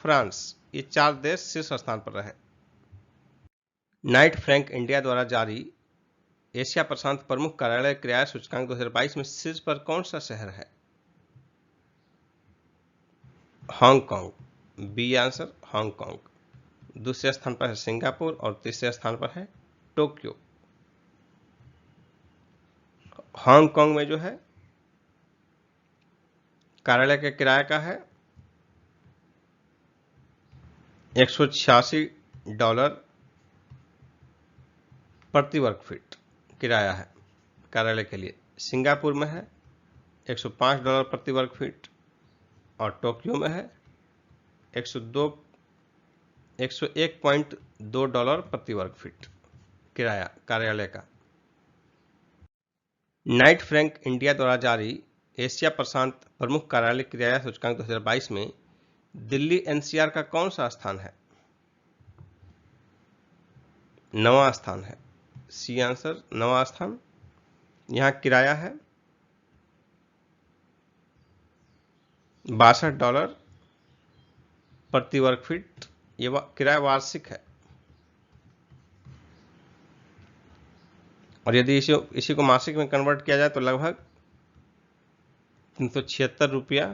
फ्रांस, ये 4 देश शीर्ष स्थान पर रहे। नाइट फ्रैंक इंडिया द्वारा जारी एशिया प्रशांत प्रमुख कार्यालय किराया सूचकांक 2022 में शीर्ष पर कौन सा शहर है? Hong Kong, B answer Hong Kong. दूसरे स्थान पर है सिंगापुर और तीसरे स्थान पर है टोक्यो। हांगकांग में जो है कार्यालय के किराए का है $186 प्रति वर्ग फीट किराया है कार्यालय के लिए। सिंगापुर में है $105 प्रति वर्ग फीट और टोक्यो में है $101.2 प्रति वर्ग फीट किराया कार्यालय का। नाइट फ्रैंक इंडिया द्वारा जारी एशिया प्रशांत प्रमुख कार्यालय किराया सूचकांक 2022 में दिल्ली एनसीआर का कौन सा स्थान है? 9वां स्थान है। सी आंसर 9वां स्थान। यहां किराया है $62 प्रति वर्ग फीट। ये किराया वार्षिक है और यदि इसी को मासिक में कन्वर्ट किया जाए तो लगभग 376 रुपया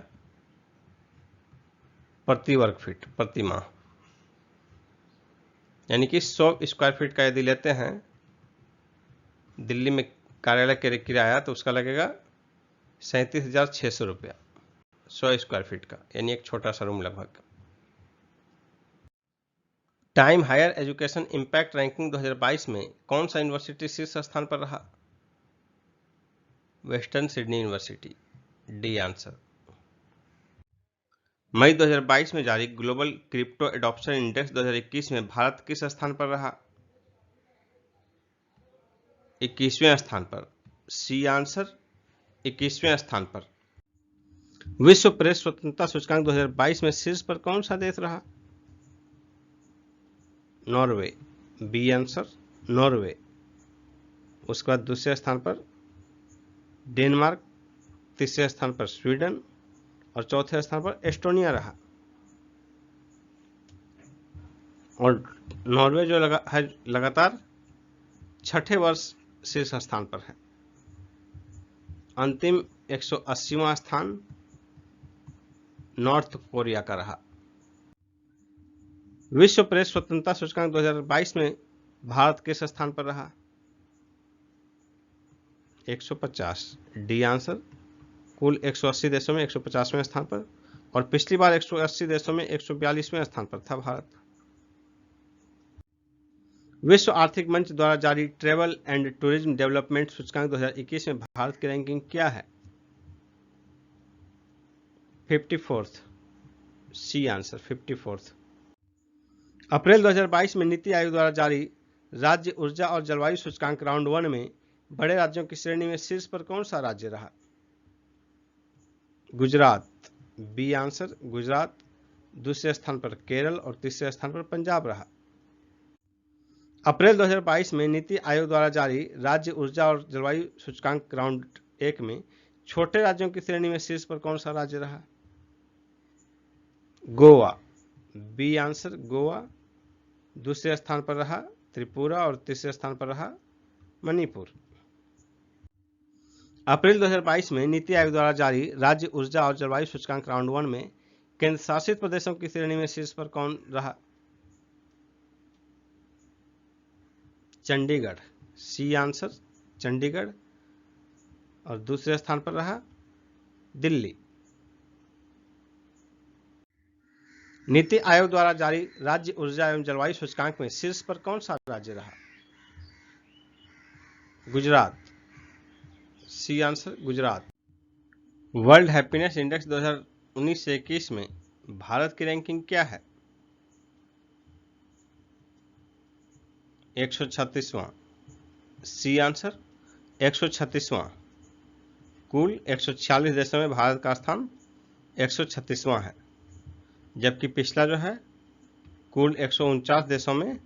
प्रति वर्ग फीट प्रति माह, यानी कि 100 स्क्वायर फीट का यदि लेते हैं दिल्ली में कार्यालय के किराया तो उसका लगेगा 37,600 रुपया 100 स्क्वायर फीट का, यानी एक छोटा सा रूम लगभग। Time higher education impact ranking 2022 में कौन सा यूनिवर्सिटी शीर्ष स्थान पर रहा? Western Sydney university, D answer. मई 2022 में जारी ग्लोबल क्रिप्टो एडॉप्शन इंडेक्स 2021 में भारत किस स्थान पर रहा? 21वें स्थान पर। सी आंसर 21वें स्थान पर। विश्व प्रेस स्वतंत्रता सूचकांक 2022 में शीर्ष पर कौन सा देश रहा? Norway, B answer Norway. उसके बाद दूसरे स्थान पर डेनमार्क, तीसरे स्थान पर स्वीडन और चौथे स्थान पर एस्टोनिया रहा। और नॉर्वे जो लगातार छठे वर्ष शीर्ष स्थान पर है। अंतिम 180वां स्थान नॉर्थ कोरिया का रहा। विश्व प्रेस स्वतंत्रता सूचकांक 2022 में भारत किस स्थान पर रहा? 150, डी आंसर। कुल 180 देशों में 150वें स्थान पर और पिछली बार 180 देशों में 142वें स्थान पर था भारत। विश्व आर्थिक मंच द्वारा जारी ट्रेवल एंड टूरिज्म डेवलपमेंट सूचकांक 2021 में भारत की रैंकिंग क्या है? 54th, C answer 54th। अप्रैल 2022 में नीति आयोग द्वारा जारी राज्य ऊर्जा और जलवायु सूचकांक राउंड 1 में बड़े राज्यों की श्रेणी में शीर्ष पर कौन सा राज्य रहा? Gujarat, B answer Gujarat. दूसरे स्थान पर केरल और तीसरे स्थान पर पंजाब रहा। अप्रैल 2022 में नीति आयोग द्वारा जारी राज्य ऊर्जा और जलवायु सूचकांक राउंड 1 में छोटे राज्यों की श्रेणी में शीर्ष पर कौन सा राज्य रहा? Goa, B answer Goa. दूसरे स्थान पर रहा त्रिपुरा और तीसरे स्थान पर रहा मणिपुर। अप्रैल 2022 में नीति आयोग द्वारा जारी राज्य ऊर्जा और जलवायु सूचकांक राउंड 1 में केंद्र शासित प्रदेशों की श्रेणी में शीर्ष पर कौन रहा? Chandigarh, C answer Chandigarh. और दूसरे स्थान पर रहा दिल्ली। नीति आयोग द्वारा जारी राज्य ऊर्जा एवं जलवायु सूचकांक में शीर्ष पर कौन सा राज्य रहा? Gujarat, C answer Gujarat. World happiness index 2019 से 21 में भारत की रैंकिंग क्या है? 136वां, सी आंसर 136वां। कुल 146 देशों में भारत का स्थान 136वां है, जबकि पिछला जो है कुल 149 देशों में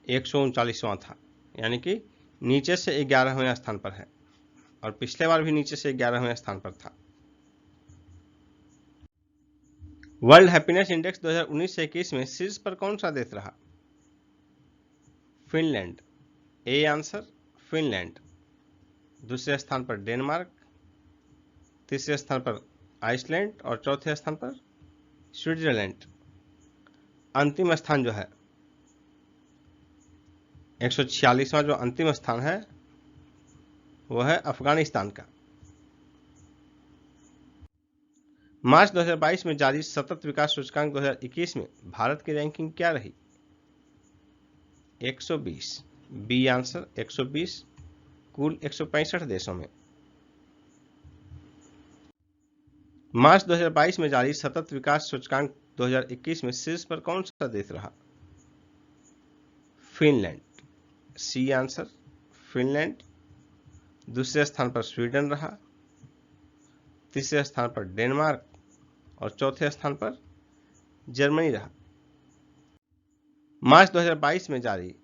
139वां था, यानी कि नीचे से 11वें स्थान पर है और पिछले बार भी नीचे से 11वें स्थान पर था। वर्ल्ड हैप्पीनेस इंडेक्स 2019 से 21 में शीर्ष पर कौन सा देश रहा? फिनलैंड। A answer Finland. दूसरे स्थान पर डेनमार्क, तीसरे स्थान पर आइसलैंड और चौथे स्थान पर स्विट्जरलैंड। अंतिम स्थान जो है 146वां जो अंतिम स्थान है वो है अफगानिस्तान का। मार्च 2022 में जारी सतत विकास सूचकांक 2021 में भारत की रैंकिंग क्या रही? 120। बी आंसर 120, कुल 165 देशों में। मार्च 2022 में जारी सतत विकास सूचकांक 2021 में शीर्ष पर कौन सा देश रहा? फिनलैंड। C answer Finland. दूसरे स्थान पर स्वीडन रहा, तीसरे स्थान पर डेनमार्क और चौथे स्थान पर जर्मनी रहा। मार्च 2022 में जारी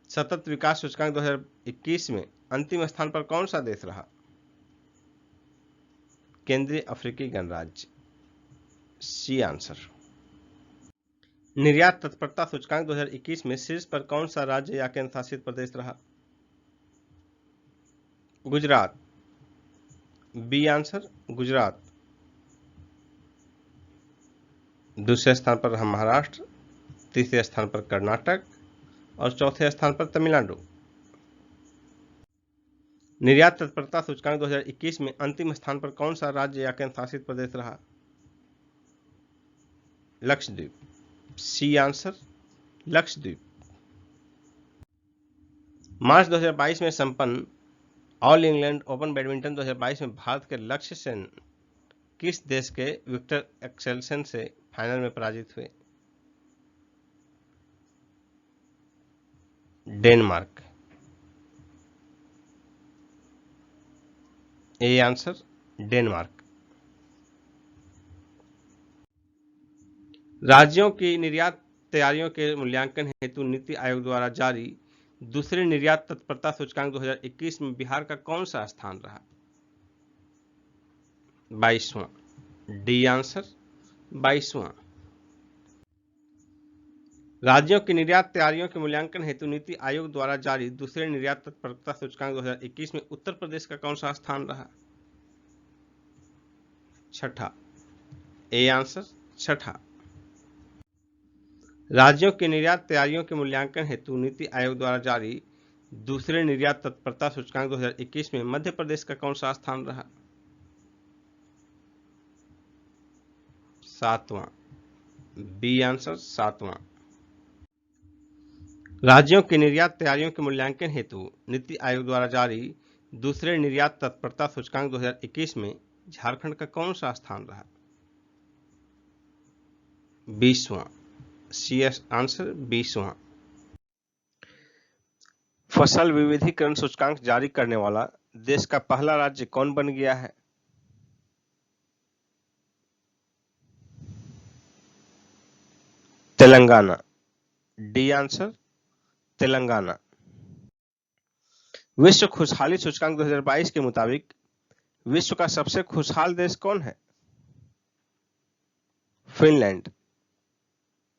सतत विकास सूचकांक 2021 में अंतिम स्थान पर कौन सा देश रहा? केंद्रीय अफ्रीकी गणराज्य। C answer. निर्यात तत्परता सूचकांक 2021 में शीर्ष पर कौन सा राज्य या केंद्र शासित प्रदेश रहा? गुजरात। B answer Gujarat. दूसरे स्थान पर रहा महाराष्ट्र, तीसरे स्थान पर कर्नाटक और चौथे स्थान पर तमिलनाडु। निर्यात तत्परता सूचकांक 2021 में अंतिम स्थान पर कौन सा राज्य या केंद्र शासित प्रदेश रहा? लक्षद्वीप। C answer Lakshadweep. मार्च 2022 में संपन्न ऑल इंग्लैंड ओपन बैडमिंटन 2022 में भारत के लक्ष्य सेन किस देश के विक्टर एक्सेल्सन से फाइनल में पराजित हुए? डेनमार्क। A answer Denmark. राज्यों की निर्यात तैयारियों के मूल्यांकन हेतु नीति आयोग द्वारा जारी दूसरे निर्यात तत्परता सूचकांक 2021 में बिहार का कौन सा स्थान रहा? 22वां। डी आंसर 22वां। राज्यों की निर्यात तैयारियों के मूल्यांकन हेतु नीति आयोग द्वारा जारी दूसरे निर्यात तत्परता सूचकांक 2021 में उत्तर प्रदेश का कौन सा स्थान रहा? छठा। ए आंसर छठा। राज्यों की निर्यात तैयारियों के मूल्यांकन हेतु नीति आयोग द्वारा जारी दूसरे निर्यात तत्परता सूचकांक 2021 में मध्य प्रदेश का कौन सा स्थान रहा? 7वां। बी आंसर 7वां। राज्यों की निर्यात तैयारियों के मूल्यांकन हेतु नीति आयोग द्वारा जारी दूसरे निर्यात तत्परता सूचकांक 2021 में झारखंड का कौन सा स्थान रहा? 20वां। सी आंसर 20वां। फसल विविधीकरण सूचकांक जारी करने वाला देश का पहला राज्य कौन बन गया है? तेलंगाना। D answer Telangana. विश्व खुशहाली सूचकांक 2022 के मुताबिक विश्व का सबसे खुशहाल देश कौन है? फिनलैंड।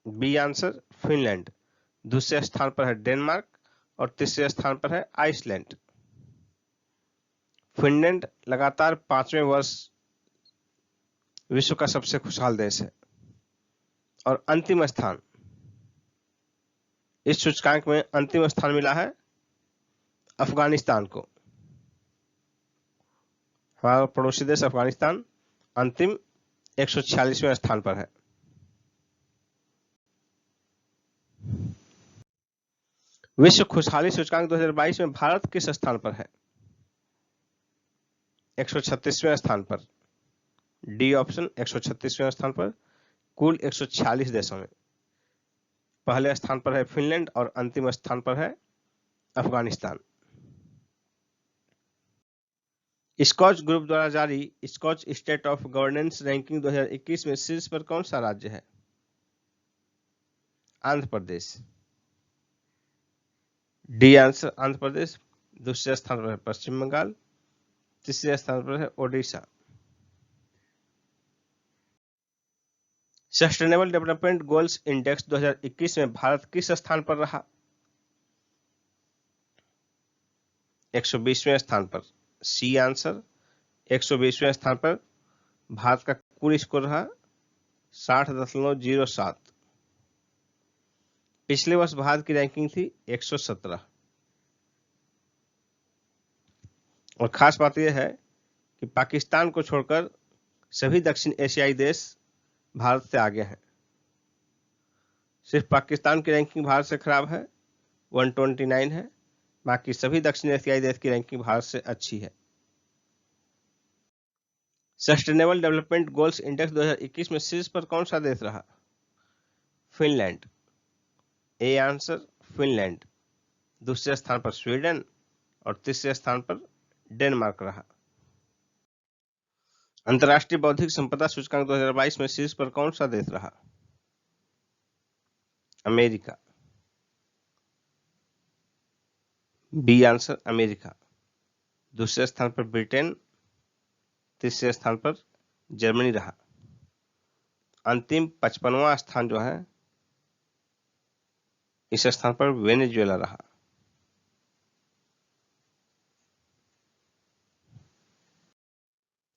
B answer Finland. दूसरे स्थान पर है डेनमार्क और तीसरे स्थान पर है आइसलैंड। फिनलैंड लगातार 5वें वर्ष विश्व का सबसे खुशहाल देश है और अंतिम स्थान इस सूचकांक में अंतिम स्थान मिला है अफगानिस्तान को। हमारा पड़ोसी देश अफगानिस्तान अंतिम 146वें स्थान पर है। विश्व खुशहाली सूचकांक 2022 में भारत किस स्थान पर है? 136वें स्थान पर। डी ऑप्शन 136वें स्थान पर कुल 146 देशों में। पहले स्थान पर है फिनलैंड और अंतिम स्थान पर है अफगानिस्तान। स्कॉच ग्रुप द्वारा जारी Skoch state of governance ranking 2021 में शीर्ष पर कौन सा राज्य है? आंध्र प्रदेश। D answer Andhra Pradesh. दूसरे स्थान पर है पश्चिम बंगाल। तीसरे स्थान पर है Odisha. Sustainable development goals index 2021 में भारत किस स्थान पर रहा? 120वें स्थान पर। C answer. 120वें स्थान पर भारत का कुल स्कोर रहा 60.07। पिछले वर्ष भारत की रैंकिंग थी 117। और खास बात यह है कि पाकिस्तान को छोड़कर सभी दक्षिण एशियाई देश भारत से आगे हैं। सिर्फ पाकिस्तान की रैंकिंग भारत से खराब है, 129 है। बाकी सभी दक्षिण एशियाई देश की रैंकिंग भारत से अच्छी है। सस्टेनेबल डेवलपमेंट गोल्स इंडेक्स 2021 में शीर्ष पर कौन सा देश रहा? फिनलैंड। A answer Finland. दूसरे स्थान पर स्वीडन और तीसरे स्थान पर डेनमार्क रहा। अंतर्राष्ट्रीय बौद्धिक संपदा सूचकांक 2022 में शीर्ष पर कौन सा देश रहा? अमेरिका। B answer America. दूसरे स्थान पर ब्रिटेन, तीसरे स्थान पर जर्मनी रहा। अंतिम 55वां स्थान जो है इस स्थान पर वेनेजुएला रहा।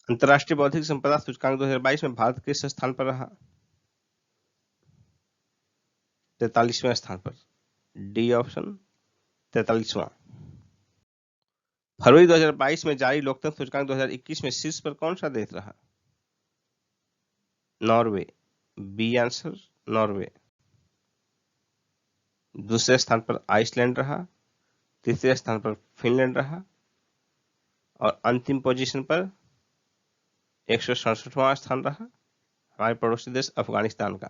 अंतर्राष्ट्रीय बौद्धिक संपदा सूचकांक 2022 में भारत किस स्थान पर रहा? 43वें स्थान पर। D option 43वां। फरवरी 2022 में जारी लोकतंत्र सूचकांक 2021 में शीर्ष पर कौन सा देश रहा? नॉर्वे। B answer Norway. दूसरे स्थान पर आइसलैंड रहा। तीसरे स्थान पर फिनलैंड रहा और अंतिम पोजीशन पर 167वां स्थान रहा हमारे पड़ोसी देश अफगानिस्तान का।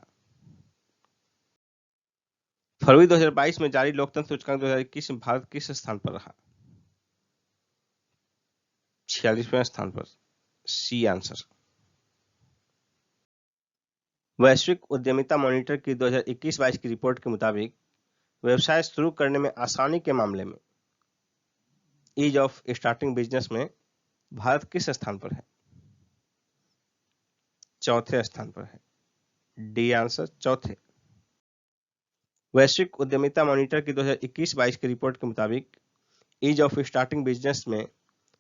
फरवरी 2022 में जारी लोकतंत्र सूचकांक 2021 में भारत किस स्थान पर रहा? 46वें स्थान पर। C answer. वैश्विक उद्यमिता मॉनिटर की 2021-22 की रिपोर्ट के मुताबिक व्यवसाय शुरू करने में आसानी के मामले में ईज ऑफ स्टार्टिंग बिजनेस में भारत किस स्थान पर है? चौथे स्थान पर है। डी आंसर चौथे। वैश्विक उद्यमिता मॉनिटर की 2021-22 की रिपोर्ट के मुताबिक ईज ऑफ स्टार्टिंग बिजनेस में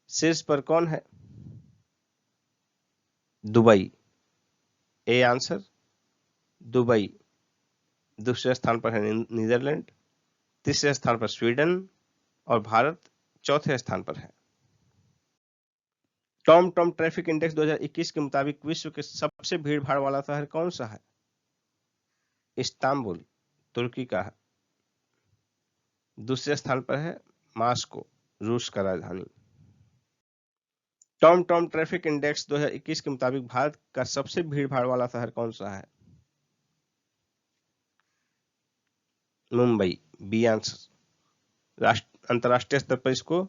शीर्ष पर कौन है? दुबई। A answer Dubai. दूसरे स्थान पर है नीदरलैंड, तीसरे स्थान पर स्वीडन और भारत चौथे स्थान पर है। टॉम टॉम ट्रैफिक इंडेक्स 2021 के मुताबिक विश्व के सबसे भीड़ भाड़ वाला शहर कौन सा है? इस्तांबुल तुर्की का है। दूसरे स्थान पर है मास्को रूस का राजधानी। टॉम टॉम ट्रैफिक इंडेक्स 2021 के मुताबिक भारत का सबसे भीड़ भाड़ वाला शहर कौन सा है? मुंबई। B answer. अंतरराष्ट्रीय स्तर पर इसको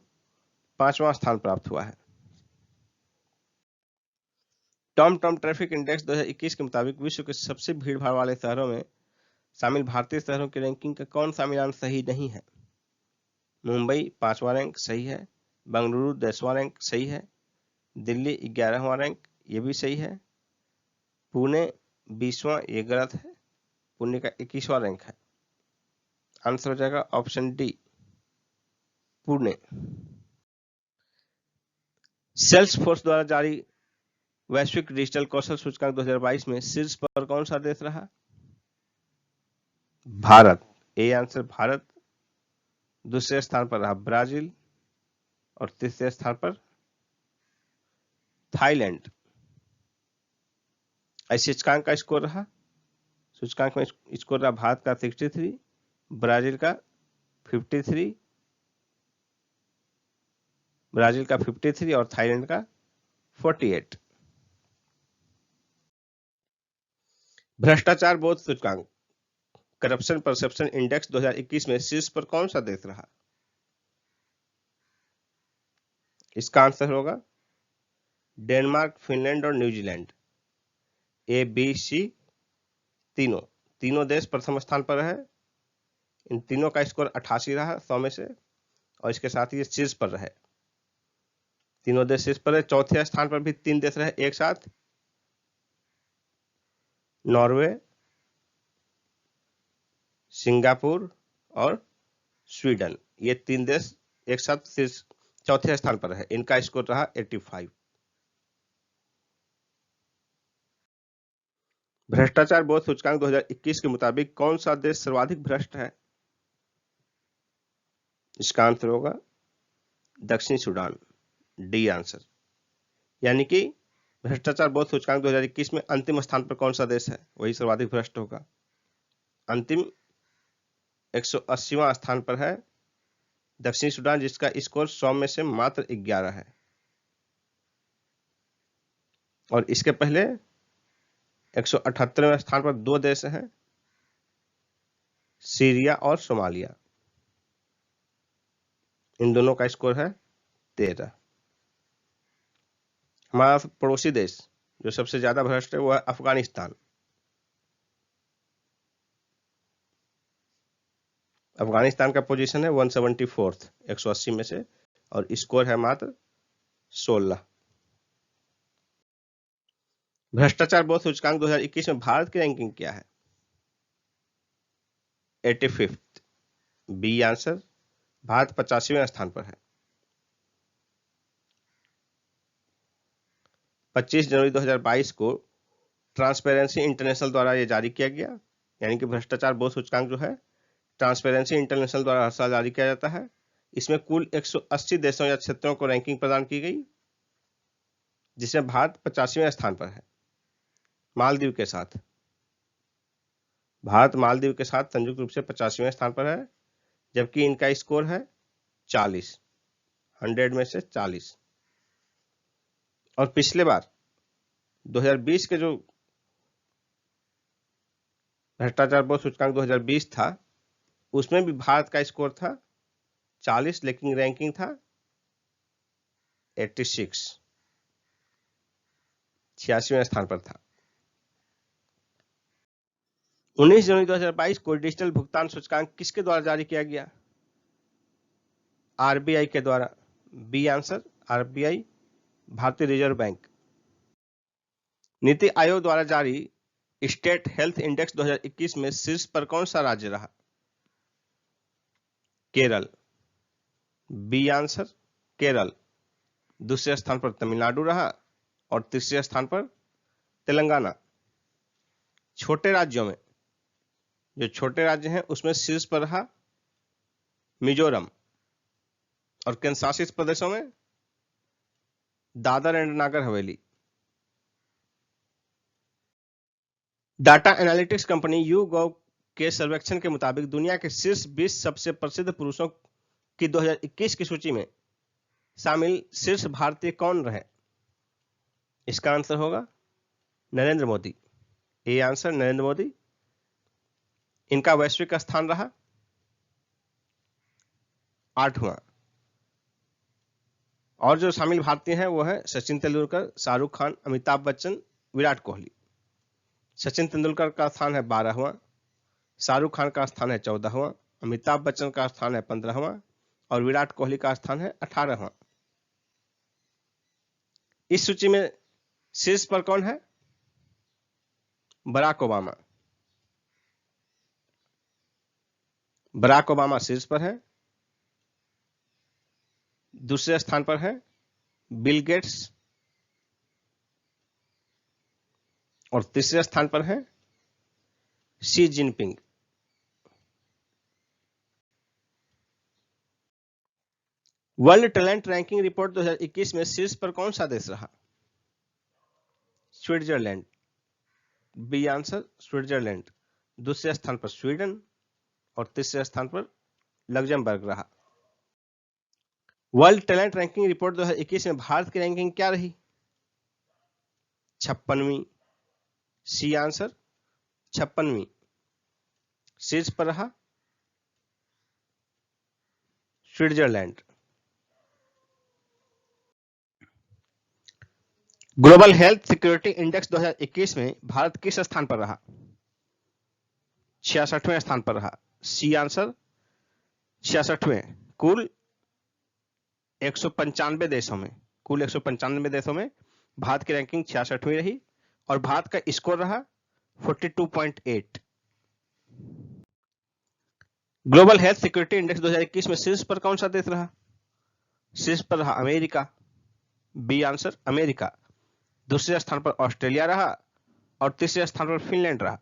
5वां स्थान प्राप्त हुआ है। टॉम टॉम ट्रैफिक इंडेक्स 2021 के मुताबिक विश्व के सबसे भीड़ भाड़ वाले शहरों में शामिल भारतीय शहरों की रैंकिंग का कौन सा मिलान सही नहीं है? मुंबई 5वां रैंक सही है, बेंगलुरु 10वां रैंक सही है, दिल्ली 11वां रैंक ये भी सही है, पुणे 20वां ये गलत है, पुणे का 21वां रैंक है। आंसर हो जाएगा option D Pune. Salesforce द्वारा जारी वैश्विक डिजिटल कौशल सूचकांक 2022 में शीर्ष पर कौन सा देश रहा? भारत। A answer Bharat. दूसरे स्थान पर रहा ब्राजील और तीसरे स्थान पर थाईलैंड। ऐसे सूचकांक का स्कोर रहा, सूचकांक में स्कोर रहा भारत का 63, ब्राजील का 53, और थाईलैंड का 48। भ्रष्टाचार बोध सूचकांक करप्शन परसेप्शन इंडेक्स 2021 में शीर्ष पर कौन सा देश रहा? इसका आंसर होगा डेनमार्क, फिनलैंड और न्यूजीलैंड, ए बी सी तीनों देश प्रथम स्थान पर है। इन तीनों का स्कोर 88 रहा 100 में से, और इसके साथ ये शीर्ष पर रहे। तीनों देश शीर्ष पर है। चौथे स्थान पर भी 3 देश रहे एक साथ, नॉर्वे, सिंगापुर और स्वीडन। ये 3 देश एक साथ शीर्ष चौथे स्थान पर है। इनका स्कोर रहा 85। भ्रष्टाचार बोध सूचकांक 2021 के मुताबिक कौन सा देश सर्वाधिक भ्रष्ट है? इसका आंसर होगा दक्षिणी सूडान, डी आंसर। यानी कि भ्रष्टाचार बोध सूचकांक 2021 में अंतिम स्थान पर कौन सा देश है, वही सर्वाधिक भ्रष्ट होगा। अंतिम 180वां स्थान पर है दक्षिणी सूडान, जिसका स्कोर 100 में से मात्र 11 है। और इसके पहले 178वें स्थान पर 2 देश हैं, सीरिया और सोमालिया। इन दोनों का स्कोर है 13। हमारा पड़ोसी देश जो सबसे ज्यादा भ्रष्ट है वो है अफगानिस्तान। अफगानिस्तान का पोजीशन है 174 180 में से, और स्कोर है मात्र 16। भ्रष्टाचार बोध सूचकांक 2021 में भारत की रैंकिंग क्या है? 85, बी आंसर। भारत 85वें स्थान पर है। 25 जनवरी 2022 को ट्रांसपेरेंसी इंटरनेशनल द्वारा यह जारी किया गया। यानी कि भ्रष्टाचार बोध सूचकांक जो है ट्रांसपेरेंसी इंटरनेशनल द्वारा हर साल जारी किया जाता है। इसमें कुल 180 देशों या क्षेत्रों को रैंकिंग प्रदान की गई, जिसमें भारत 85वें स्थान पर है मालदीव के साथ। भारत मालदीव के साथ संयुक्त रूप से 85वें स्थान पर है, जबकि इनका स्कोर है 40, 100 में से 40। और पिछले बार 2020 के जो भ्रष्टाचार बोध सूचकांक 2020 था, उसमें भी भारत का स्कोर था 40, लेकिन रैंकिंग था 86, 86वें स्थान पर था। 19 जनवरी 2022 को डिजिटल भुगतान सूचकांक किसके द्वारा जारी किया गया? आरबीआई के द्वारा, बी आंसर। आरबीआई, भारतीय रिजर्व बैंक। नीति आयोग द्वारा जारी स्टेट हेल्थ इंडेक्स 2021 में शीर्ष पर कौन सा राज्य रहा? Kerala, B answer. केरल। दूसरे स्थान पर तमिलनाडु रहा और तीसरे स्थान पर तेलंगाना। छोटे राज्यों में, जो छोटे राज्य हैं उसमें शीर्ष पर रहा मिजोरम, और केंद्र शासित प्रदेशों में Dadar and Nagar Haveli. Data analytics company YouGov के सर्वेक्षण के मुताबिक दुनिया के शीर्ष 20 सबसे प्रसिद्ध पुरुषों की 2021 की सूची में शामिल शीर्ष भारतीय कौन रहे? इसका आंसर होगा नरेंद्र मोदी, ए आंसर। नरेंद्र मोदी। इनका वैश्विक स्थान रहा 8वां। और जो शामिल भारतीय हैं वो है सचिन तेंदुलकर, शाहरुख खान, अमिताभ बच्चन, विराट कोहली। सचिन तेंदुलकर का स्थान है 12वां, शाहरुख खान का स्थान है 14वां, अमिताभ बच्चन का स्थान है 15वां और विराट कोहली का स्थान है 18वां। इस सूची में शीर्ष पर कौन है? Barack Obama. बराक ओबामा शीर्ष पर है। दूसरे स्थान पर है बिल गेट्स और तीसरे स्थान पर है Xi Jinping. World talent ranking report 2021 में शीर्ष पर कौन सा देश रहा? Switzerland, B answer. स्विट्जरलैंड। दूसरे स्थान पर स्वीडन और तीसरे स्थान पर लग्जमबर्ग रहा। वर्ल्ड टैलेंट रैंकिंग रिपोर्ट 2021 में भारत की रैंकिंग क्या रही? 56वीं, सी आंसर। 56वीं। शीर्ष पर रहा Switzerland. Global health security index 2021 में भारत किस स्थान पर रहा? 66वें स्थान पर रहा। सी आंसर 66वें। कुल 195 देशों में भारत की रैंकिंग 66वीं रही और भारत का स्कोर रहा 42.8। ग्लोबल हेल्थ सिक्योरिटी इंडेक्स 2021 में शीर्ष पर कौन सा देश रहा? शीर्ष पर रहा अमेरिका। B answer America. दूसरे स्थान पर ऑस्ट्रेलिया रहा और तीसरे स्थान पर फिनलैंड रहा।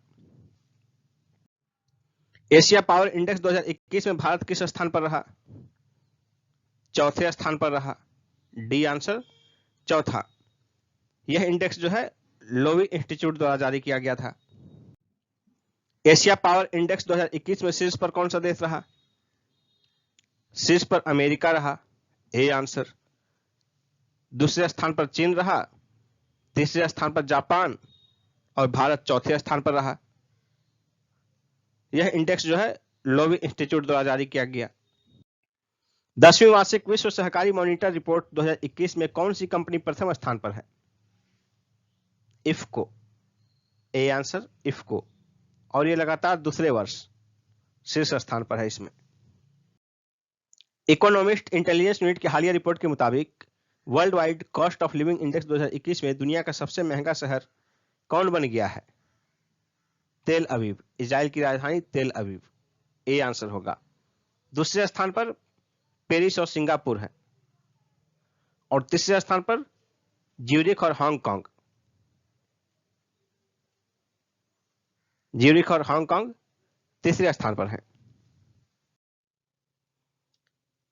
एशिया पावर इंडेक्स 2021 में भारत किस स्थान पर रहा? चौथे स्थान पर रहा। डी आंसर चौथा। यह इंडेक्स जो है लोवी इंस्टीट्यूट द्वारा जारी किया गया था। एशिया पावर इंडेक्स 2021 में शीर्ष पर कौन सा देश रहा? शीर्ष पर अमेरिका रहा। A answer. दूसरे स्थान पर चीन रहा, तीसरे स्थान पर जापान और भारत चौथे स्थान पर रहा। यह इंडेक्स जो है लोवी इंस्टीट्यूट द्वारा जारी किया गया। 10वीं वार्षिक विश्व सहकारी मॉनिटर रिपोर्ट 2021 में कौन सी कंपनी प्रथम स्थान पर है? इफ्को। A answer IFFCO. और यह लगातार दूसरे वर्ष शीर्ष स्थान पर है। इसमें इकोनॉमिस्ट इंटेलिजेंस यूनिट की हालिया रिपोर्ट के मुताबिक world wide cost of living index 2021 में दुनिया का सबसे महंगा शहर कौन बन गया है? तेल अवीव। इजराइल की राजधानी तेल अवीव। ए आंसर होगा। दूसरे स्थान पर पेरिस और सिंगापुर है और तीसरे स्थान पर ज्यूरिख और हांगकांग। ज्यूरिख और हांगकांग तीसरे स्थान पर है।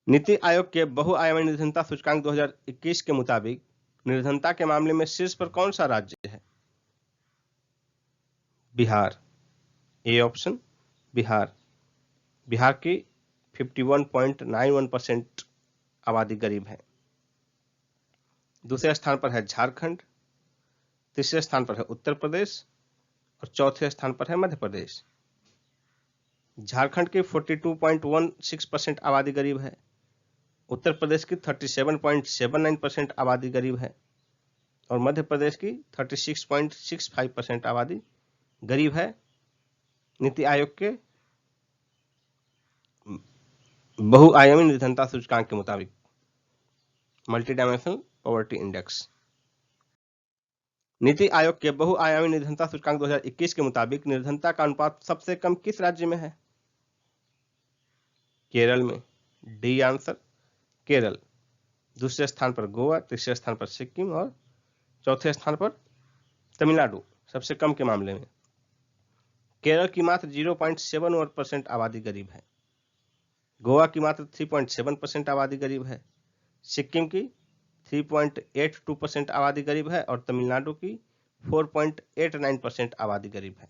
नीति आयोग के बहुआयामी निर्धनता सूचकांक 2021 के मुताबिक निर्धनता के मामले में शीर्ष पर कौन सा राज्य है? बिहार। A option Bihar. बिहार की 51.91% आबादी गरीब है। दूसरे स्थान पर है झारखंड, तीसरे स्थान पर है उत्तर प्रदेश और चौथे स्थान पर है मध्य प्रदेश। झारखंड की 42.16% आबादी गरीब है, उत्तर प्रदेश की 37.79% आबादी गरीब है और मध्य प्रदेश की 36.65% आबादी गरीब है। नीति आयोग के बहुआयामी निर्धनता सूचकांक के मुताबिक मल्टी डायमेंशनल पॉवर्टी इंडेक्स। नीति आयोग के बहुआयामी निर्धनता सूचकांक 2021 के मुताबिक निर्धनता का अनुपात सबसे कम किस राज्य में है? केरल में। D answer Kerala. दूसरे स्थान पर गोवा, तीसरे स्थान पर सिक्किम और चौथे स्थान पर तमिलनाडु सबसे कम के मामले में। केरल की मात्र 0.71% आबादी गरीब है, गोवा की मात्र 3.7% आबादी गरीब है, सिक्किम की 3.82% आबादी गरीब है और तमिलनाडु की 4.89% आबादी गरीब है।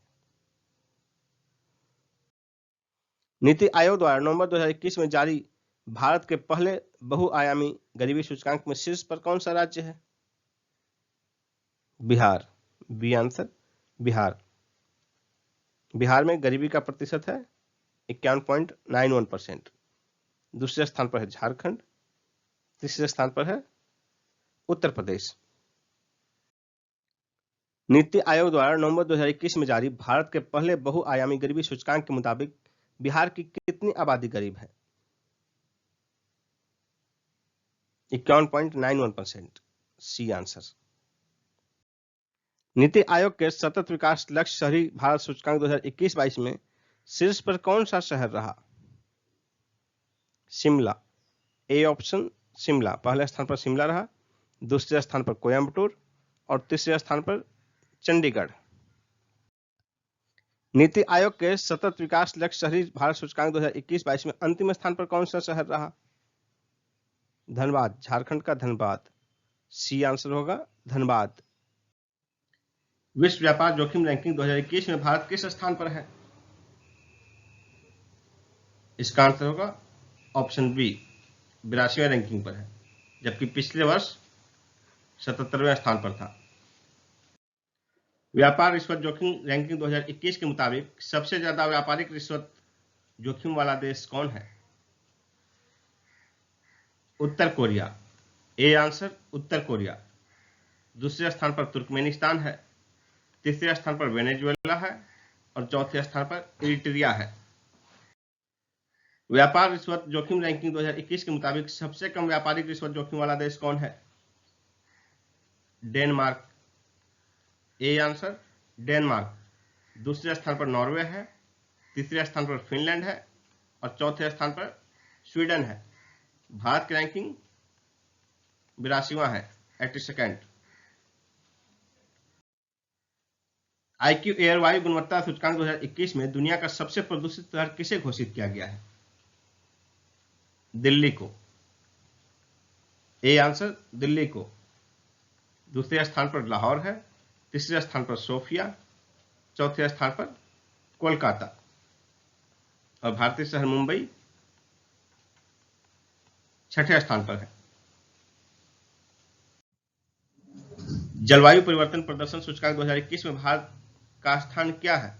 नीति आयोग द्वारा नवंबर 2021 में जारी भारत के पहले बहुआयामी गरीबी सूचकांक में शीर्ष पर कौन सा राज्य है? बिहार। B answer Bihar. बिहार में गरीबी का प्रतिशत है 51.91%। दूसरे स्थान पर है झारखंड, तीसरे स्थान पर है उत्तर प्रदेश। नीति आयोग द्वारा नवंबर 2021 में जारी भारत के पहले बहुआयामी गरीबी सूचकांक के मुताबिक बिहार की कितनी आबादी गरीब है? 51.91%। C answer. नीति आयोग के सतत विकास लक्ष्य शहरी भारत सूचकांक 2021-22 में शीर्ष पर कौन सा शहर रहा? शिमला। A option Shimla. पहले स्थान पर शिमला रहा, दूसरे स्थान पर कोयम्बटूर और तीसरे स्थान पर चंडीगढ़। नीति आयोग के सतत विकास लक्ष्य शहरी भारत सूचकांक 2021-22 में अंतिम स्थान पर कौन सा शहर रहा? धनबाद। झारखंड का धनबाद। सी आंसर होगा धनबाद। विश्व व्यापार जोखिम रैंकिंग 2021 में भारत किस स्थान पर है? इसका आंसर होगा ऑप्शन बी 82वें रैंकिंग पर है, जबकि पिछले वर्ष 77वें स्थान पर था। व्यापार रिश्वत जोखिम रैंकिंग 2021 के मुताबिक सबसे ज्यादा व्यापारिक रिश्वत जोखिम वाला देश कौन है? उत्तर कोरिया। ए आंसर उत्तर कोरिया। दूसरे स्थान पर तुर्कमेनिस्तान है, तीसरे स्थान पर वेनेजुएला है और चौथे स्थान पर इरिट्रिया है। व्यापार रिश्वत जोखिम रैंकिंग 2021 के मुताबिक सबसे कम व्यापारिक रिश्वत जोखिम वाला देश कौन है? डेनमार्क। A answer Denmark. दूसरे स्थान पर नॉर्वे है, तीसरे स्थान पर फिनलैंड है और चौथे स्थान पर स्वीडन है। भारत की रैंकिंग 82वां है, 82nd। IQ एयर वायु गुणवत्ता सूचकांक 2021 में दुनिया का सबसे प्रदूषित शहर किसे घोषित किया गया है? दिल्ली को। ए आंसर दिल्ली को। दूसरे स्थान पर लाहौर है, तीसरे स्थान पर सोफिया, चौथे स्थान पर कोलकाता और भारतीय शहर मुंबई छठे स्थान पर है। जलवायु परिवर्तन प्रदर्शन सूचकांक 2021 में भारत का स्थान क्या है?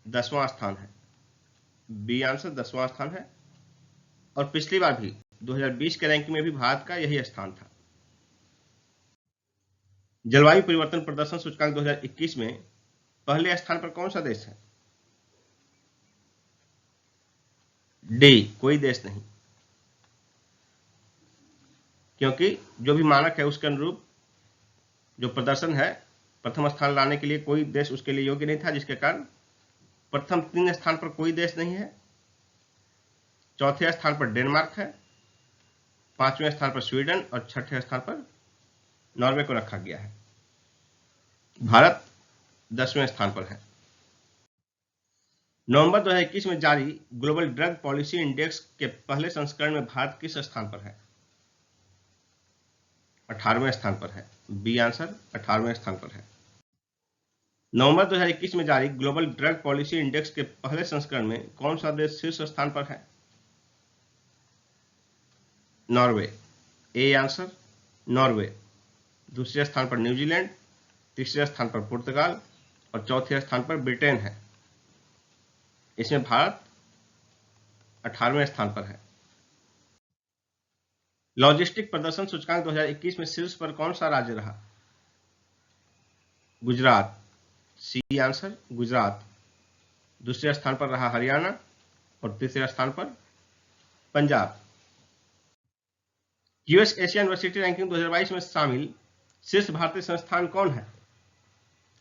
10वां स्थान है। बी आंसर 10वां स्थान है और पिछली बार भी 2020 के रैंकिंग में भी भारत का यही स्थान था। जलवायु परिवर्तन प्रदर्शन सूचकांक 2021 में पहले स्थान पर कौन सा देश है? डी, कोई देश नहीं, क्योंकि जो भी मानक है उसके अनुरूप जो प्रदर्शन है प्रथम स्थान लाने के लिए कोई देश उसके लिए योग्य नहीं था, जिसके कारण प्रथम 3 स्थान पर कोई देश नहीं है। चौथे स्थान पर डेनमार्क है, 5वें स्थान पर स्वीडन और छठे स्थान पर नॉर्वे को रखा गया है। भारत 10वें स्थान पर है। नवंबर 2021 में जारी ग्लोबल ड्रग पॉलिसी इंडेक्स के पहले संस्करण में भारत किस स्थान पर है? 18वें स्थान पर है। बी आंसर 18वें स्थान पर है। नवंबर 2021 में जारी ग्लोबल ड्रग पॉलिसी इंडेक्स के पहले संस्करण में कौन सा देश शीर्ष स्थान पर है? नॉर्वे। A answer Norway. दूसरे स्थान पर न्यूजीलैंड, तीसरे स्थान पर पुर्तगाल और चौथे स्थान पर ब्रिटेन है। इसमें भारत 18वें स्थान पर है। लॉजिस्टिक प्रदर्शन सूचकांक 2021 में शीर्ष पर कौन सा राज्य रहा? गुजरात। C answer Gujarat. दूसरे स्थान पर रहा हरियाणा और तीसरे स्थान पर Punjab. US Asia university ranking 2022 में शामिल शीर्ष भारतीय संस्थान कौन है?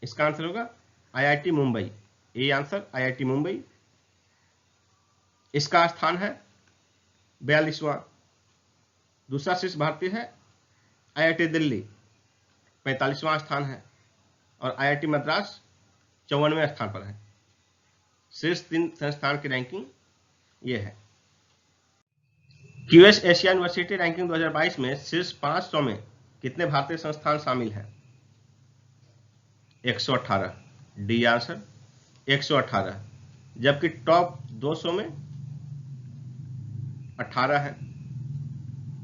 इसका आंसर होगा IIT Mumbai. A answer IIT Mumbai. इसका स्थान है 42वां। दूसरा शीर्ष भारतीय है आईआईटी दिल्ली, 45वां स्थान है और आईआईटी मद्रास 54वें स्थान पर है। शीर्ष 3 संस्थान की रैंकिंग ये है। क्यूएस एशिया यूनिवर्सिटी रैंकिंग 2022 में शीर्ष 500 में कितने भारतीय संस्थान शामिल हैं? 118। D answer 118। जबकि टॉप 200 में 18 है,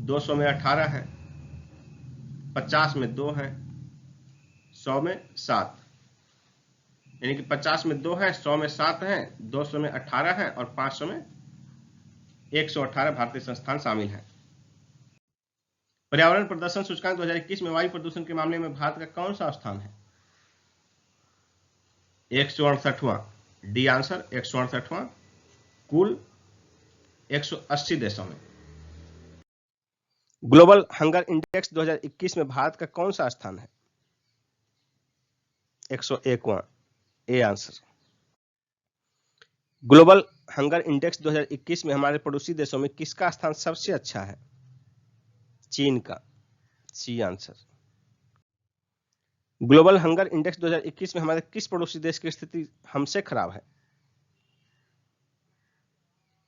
200 में 18 है, 50 में 2 है, 100 में 7, यानी कि 50 में 2 है, 100 में 7 है, 200 में 18 है और 500 में 118 भारतीय संस्थान शामिल हैं। पर्यावरण प्रदर्शन सूचकांक 2021 में वायु प्रदूषण के मामले में भारत का कौन सा स्थान है? 168वां। डी आंसर 168वां। कुल 180 देशों में। ग्लोबल हंगर इंडेक्स 2021 में भारत का कौन सा स्थान है? 101वां। A answer. Global hunger index 2021 में हमारे पड़ोसी देशों में किसका स्थान सबसे अच्छा है? चीन का। C answer. Global hunger index 2021 में हमारे किस पड़ोसी देश की स्थिति हमसे खराब है?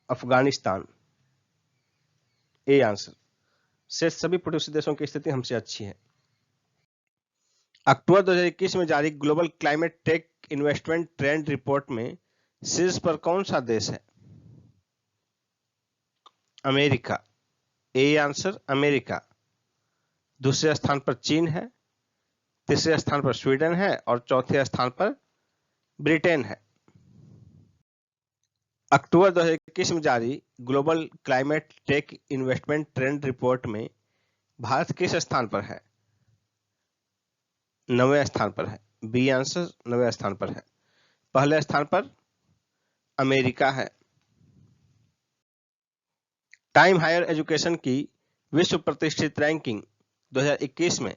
अफगानिस्तान। A answer. शेष सभी पड़ोसी देशों की स्थिति हमसे अच्छी है। अक्टूबर 2021 में जारी global climate tech investment trend report में शीर्ष पर कौन सा देश है? अमेरिका। A answer America. दूसरे स्थान पर चीन है, तीसरे स्थान पर स्वीडन है और चौथे स्थान पर ब्रिटेन है। अक्टूबर 2021 में जारी global climate tech investment trend report में भारत किस स्थान पर है? 9वें स्थान पर है। बी आंसर 9वें स्थान पर है। पहले स्थान पर अमेरिका है। टाइम हायर एजुकेशन की विश्व प्रतिष्ठित रैंकिंग 2021 में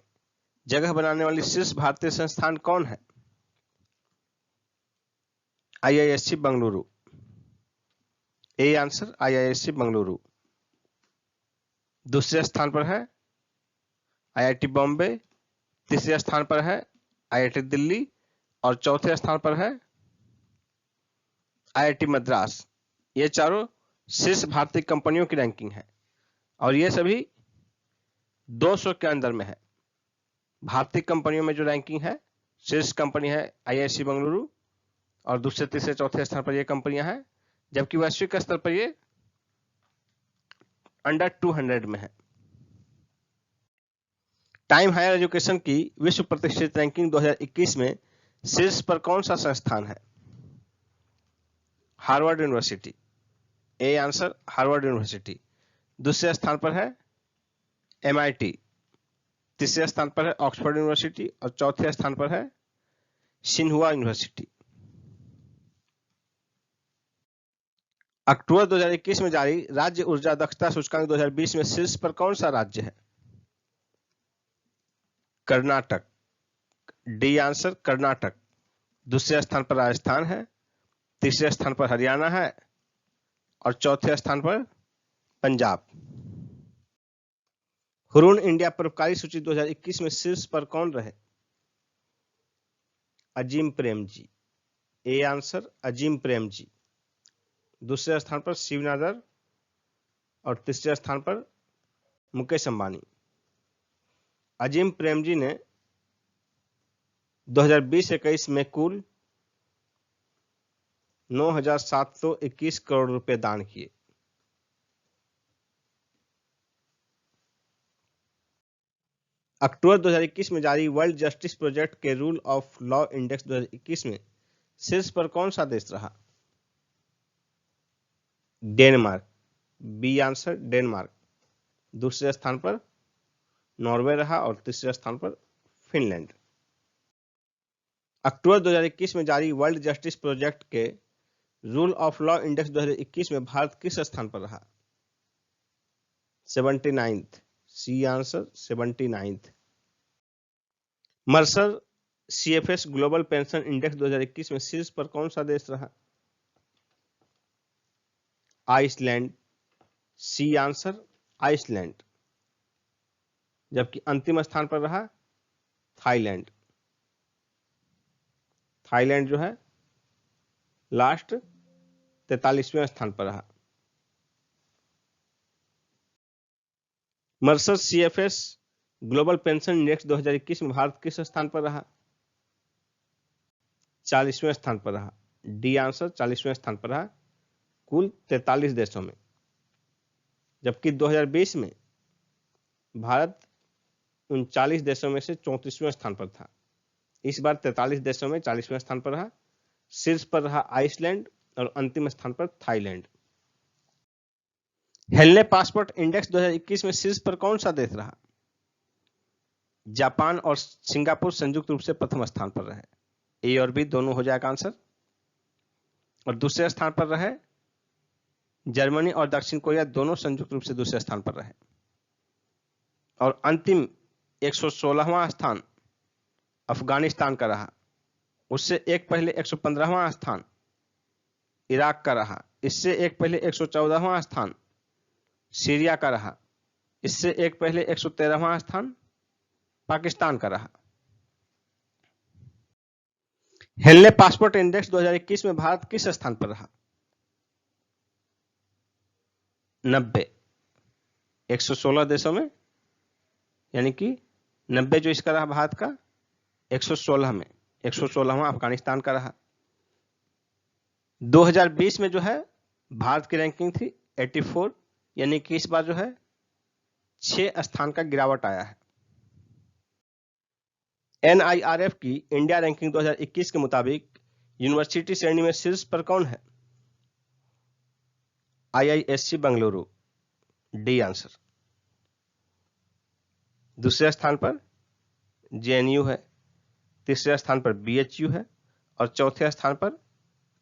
जगह बनाने वाली शीर्ष भारतीय संस्थान कौन है? IISc Bengaluru. A answer IISc Bengaluru. दूसरे स्थान पर है IIT बॉम्बे, तीसरे स्थान पर है IIT दिल्ली और चौथे स्थान पर है IIT मद्रास। ये चारों शीर्ष भारतीय कंपनियों की रैंकिंग है और ये सभी 200 के अंदर में है। भारतीय कंपनियों में जो रैंकिंग है, शीर्ष कंपनी है IISc बंगलुरु और दूसरे तीसरे चौथे स्थान पर ये कंपनियां हैं, जबकि वैश्विक स्तर पर ये अंडर 200 में है। टाइम हायर एजुकेशन की विश्व प्रतिष्ठित रैंकिंग 2021 में शीर्ष पर कौन सा संस्थान है? Harvard university. A answer Harvard university. दूसरे स्थान पर है MIT, तीसरे स्थान पर है ऑक्सफोर्ड यूनिवर्सिटी और चौथे स्थान पर है सिन्हुआ यूनिवर्सिटी। अक्टूबर 2021 में जारी राज्य ऊर्जा दक्षता सूचकांक 2020 में शीर्ष पर कौन सा राज्य है? कर्नाटक। D answer Karnataka. दूसरे स्थान पर राजस्थान है, तीसरे स्थान पर हरियाणा है और चौथे स्थान पर पंजाब। हुरून इंडिया परोपकारी सूची 2021 में शीर्ष पर कौन रहे? अजीम प्रेमजी। A answer Azim Premji. दूसरे स्थान पर शिव नादर और तीसरे स्थान पर मुकेश अंबानी। अजीम प्रेमजी ने 2020-21 में कुल 9,721 करोड़ रुपए दान किए। अक्टूबर 2021 में जारी वर्ल्ड जस्टिस प्रोजेक्ट के रूल ऑफ लॉ इंडेक्स 2021 में शीर्ष पर कौन सा देश रहा? डेनमार्क। B answer Denmark. दूसरे स्थान पर नॉर्वे रहा और तीसरे स्थान पर फिनलैंड। अक्टूबर 2021 में जारी वर्ल्ड जस्टिस प्रोजेक्ट के रूल ऑफ लॉ इंडेक्स 2021 में भारत किस स्थान पर रहा? 79th। C answer 79th। Mercer CFS global pension index 2021 में शीर्ष पर कौन सा देश रहा? आइसलैंड। C answer Iceland. जबकि अंतिम स्थान पर रहा थाईलैंड। थाईलैंड जो है लास्ट 43वें स्थान पर रहा। Mercer CFS global pension index 2021 में भारत किस स्थान पर रहा? 40वें स्थान पर रहा। डी आंसर 40वें स्थान पर रहा कुल 43 देशों में। जबकि 2020 में भारत 39 देशों में से 34वें स्थान पर था। इस बार 43 देशों में 40वें स्थान पर रहा। शीर्ष पर रहा आइसलैंड और अंतिम स्थान पर थाईलैंड। हेनले पासपोर्ट इंडेक्स 2021 में शीर्ष पर कौन सा देश रहा? जापान और सिंगापुर संयुक्त रूप से प्रथम स्थान पर रहे। ए और बी दोनों हो जाएगा आंसर। और दूसरे स्थान पर रहे जर्मनी और दक्षिण कोरिया, दोनों संयुक्त रूप से दूसरे स्थान पर रहे। और अंतिम 116वां स्थान अफगानिस्तान का रहा। उससे एक पहले 115वां स्थान इराक का रहा। इससे एक पहले 114वां स्थान सीरिया का रहा। इससे एक पहले 113वां स्थान पाकिस्तान का रहा। हेनले पासपोर्ट इंडेक्स 2021 में भारत किस स्थान पर रहा? 90। 116 देशों में, यानी कि 90 जो इसका रहा भारत का, 116 में 116वां अफगानिस्तान का रहा। 2020 में जो है भारत की रैंकिंग थी 84, यानी कि इस बार जो है 6 स्थान का गिरावट आया है। NIRF की इंडिया रैंकिंग 2021 के मुताबिक यूनिवर्सिटी श्रेणी में शीर्ष पर कौन है? IISc बंगलुरु। D answer. दूसरे स्थान पर JNU है। तीसरे स्थान पर BHU है और चौथे स्थान पर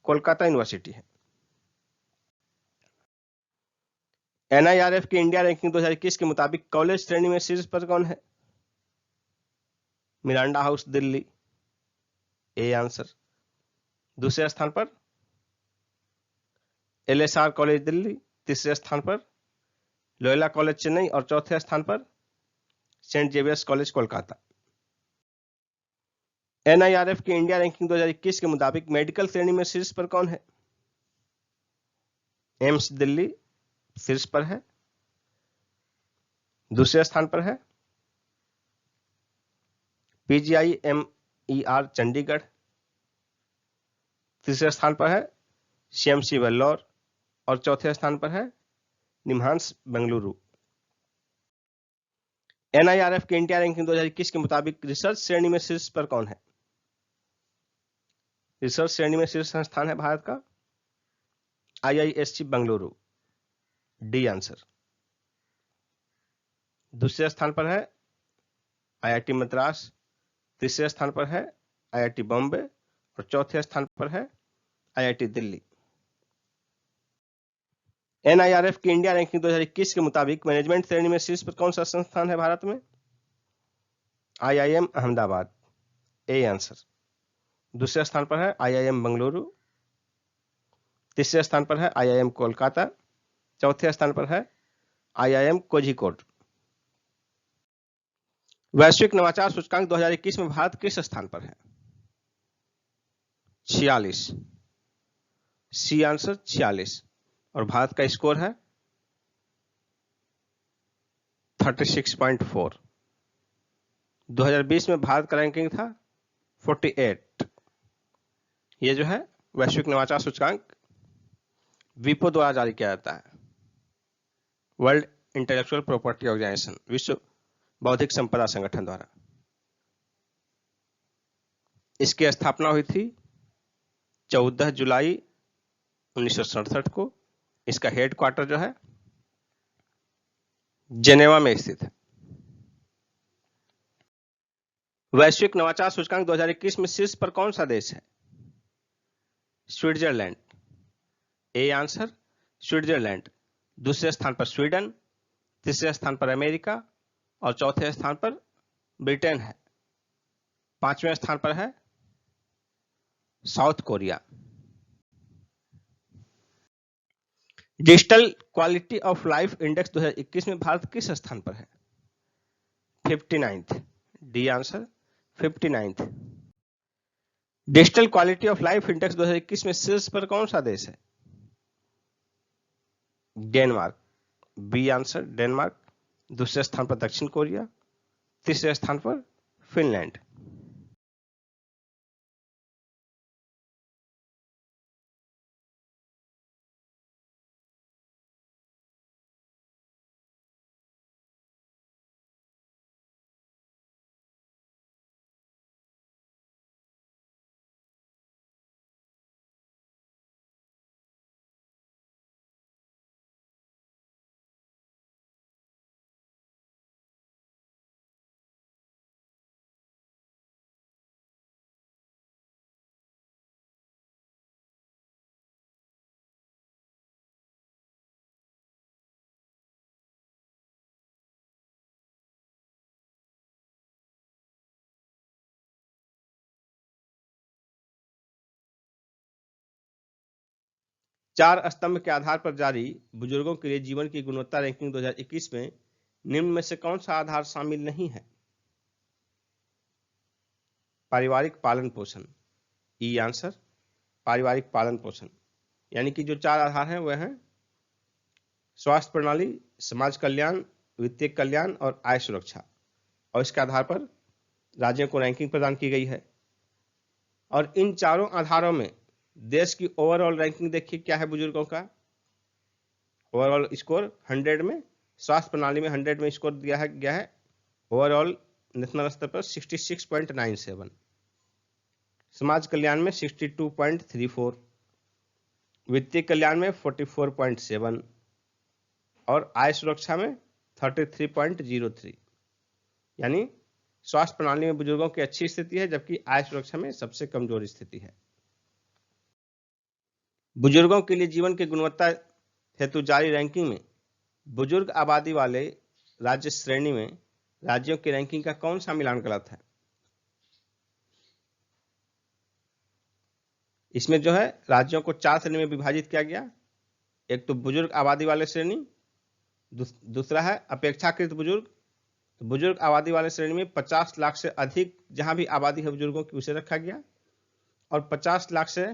कोलकाता यूनिवर्सिटी है। NIRF की इंडिया रैंकिंग 2021 के मुताबिक कॉलेज श्रेणी में शीर्ष पर कौन है? Miranda house Delhi, A answer. दूसरे स्थान पर LSR कॉलेज दिल्ली, तीसरे स्थान पर लोयोला कॉलेज चेन्नई और चौथे स्थान पर Saint Xavier's college Kolkata. NIRF की इंडिया रैंकिंग 2021 के मुताबिक मेडिकल श्रेणी में शीर्ष पर कौन है? एम्स दिल्ली शीर्ष पर है, दूसरे स्थान पर है PGIMER चंडीगढ़, तीसरे स्थान पर है CMC वेल्लोर और चौथे स्थान पर है निम्हांस बेंगलुरु। NIRF की इंडिया रैंकिंग 2021 के मुताबिक रिसर्च श्रेणी में शीर्ष पर कौन है? रिसर्च श्रेणी में शीर्ष संस्थान है भारत का IISc बेंगलुरु, डी आंसर। दूसरे स्थान पर है IIT मद्रास, तीसरे स्थान पर है IIT बॉम्बे और चौथे स्थान पर है IIT दिल्ली। NIRF की इंडिया रैंकिंग 2021 के मुताबिक मैनेजमेंट श्रेणी में शीर्ष पर कौन सा संस्थान है भारत में? IIM Ahmedabad, A answer. दूसरे स्थान पर है IIM बेंगलुरु, तीसरे स्थान पर है IIM कोलकाता, चौथे स्थान पर है IIM कोझिकोड। वैश्विक नवाचार सूचकांक 2021 में भारत किस स्थान पर है? 46, सी आंसर 46। और भारत का स्कोर है 36.4। 2020 में भारत का रैंकिंग था 48। ये जो है वैश्विक नवाचार सूचकांक विपो द्वारा जारी किया जाता है, वर्ल्ड इंटेलेक्चुअल प्रॉपर्टी ऑर्गेनाइजेशन, विश्व बौद्धिक संपदा संगठन द्वारा। इसकी स्थापना हुई थी 14 जुलाई 1967 को। इसका हेडक्वार्टर जो है जेनेवा में स्थित है। वैश्विक नवाचार सूचकांक 2021 में शीर्ष पर कौन सा देश है? Switzerland, A answer Switzerland. दूसरे स्थान पर स्वीडन, तीसरे स्थान पर अमेरिका और चौथे स्थान पर ब्रिटेन है। पांचवें स्थान पर है South Korea. Digital quality of life index 2021 में भारत किस स्थान पर है? 59th, D answer 59th। Digital quality of life index 2021 में शीर्ष पर कौन सा देश है? Denmark, B answer Denmark. दूसरे स्थान पर दक्षिण कोरिया, तीसरे स्थान पर फिनलैंड। चार स्तंभ के आधार पर जारी बुजुर्गों के लिए जीवन की गुणवत्ता रैंकिंग 2021 में निम्न में से कौन सा आधार शामिल नहीं है? पारिवारिक पालन पोषण, ई आंसर पारिवारिक पालन पोषण। यानी कि जो चार आधार हैं वह हैं स्वास्थ्य प्रणाली, समाज कल्याण, वित्तीय कल्याण और आय सुरक्षा। और इसके आधार पर राज्यों को रैंकिंग प्रदान की गई है। और इन चारों आधारों में देश की ओवरऑल रैंकिंग देखिए क्या है बुजुर्गों का। ओवरऑल स्कोर 100 में, स्वास्थ्य प्रणाली में 100 में स्कोर दिया गया है ओवरऑल नेशनल स्तर पर 66.97, समाज कल्याण में 62.34, वित्तीय कल्याण में 44.7 और आय सुरक्षा में 33.03। यानी स्वास्थ्य प्रणाली में बुजुर्गों की अच्छी स्थिति है, जबकि आय सुरक्षा में सबसे कमजोर स्थिति है। बुजुर्गों के लिए जीवन की गुणवत्ता हेतु जारी रैंकिंग में बुजुर्ग आबादी वाले राज्य श्रेणी में राज्यों की रैंकिंग का कौन सा मिलान गलत है? इसमें जो है राज्यों को 4 श्रेणी में विभाजित किया गया। एक तो बुजुर्ग आबादी वाले श्रेणी, दूसरा है अपेक्षाकृत बुजुर्ग। तो बुजुर्ग आबादी वाले श्रेणी में 50 लाख से अधिक जहां भी आबादी है बुजुर्गों की उसे रखा गया, और 50 लाख से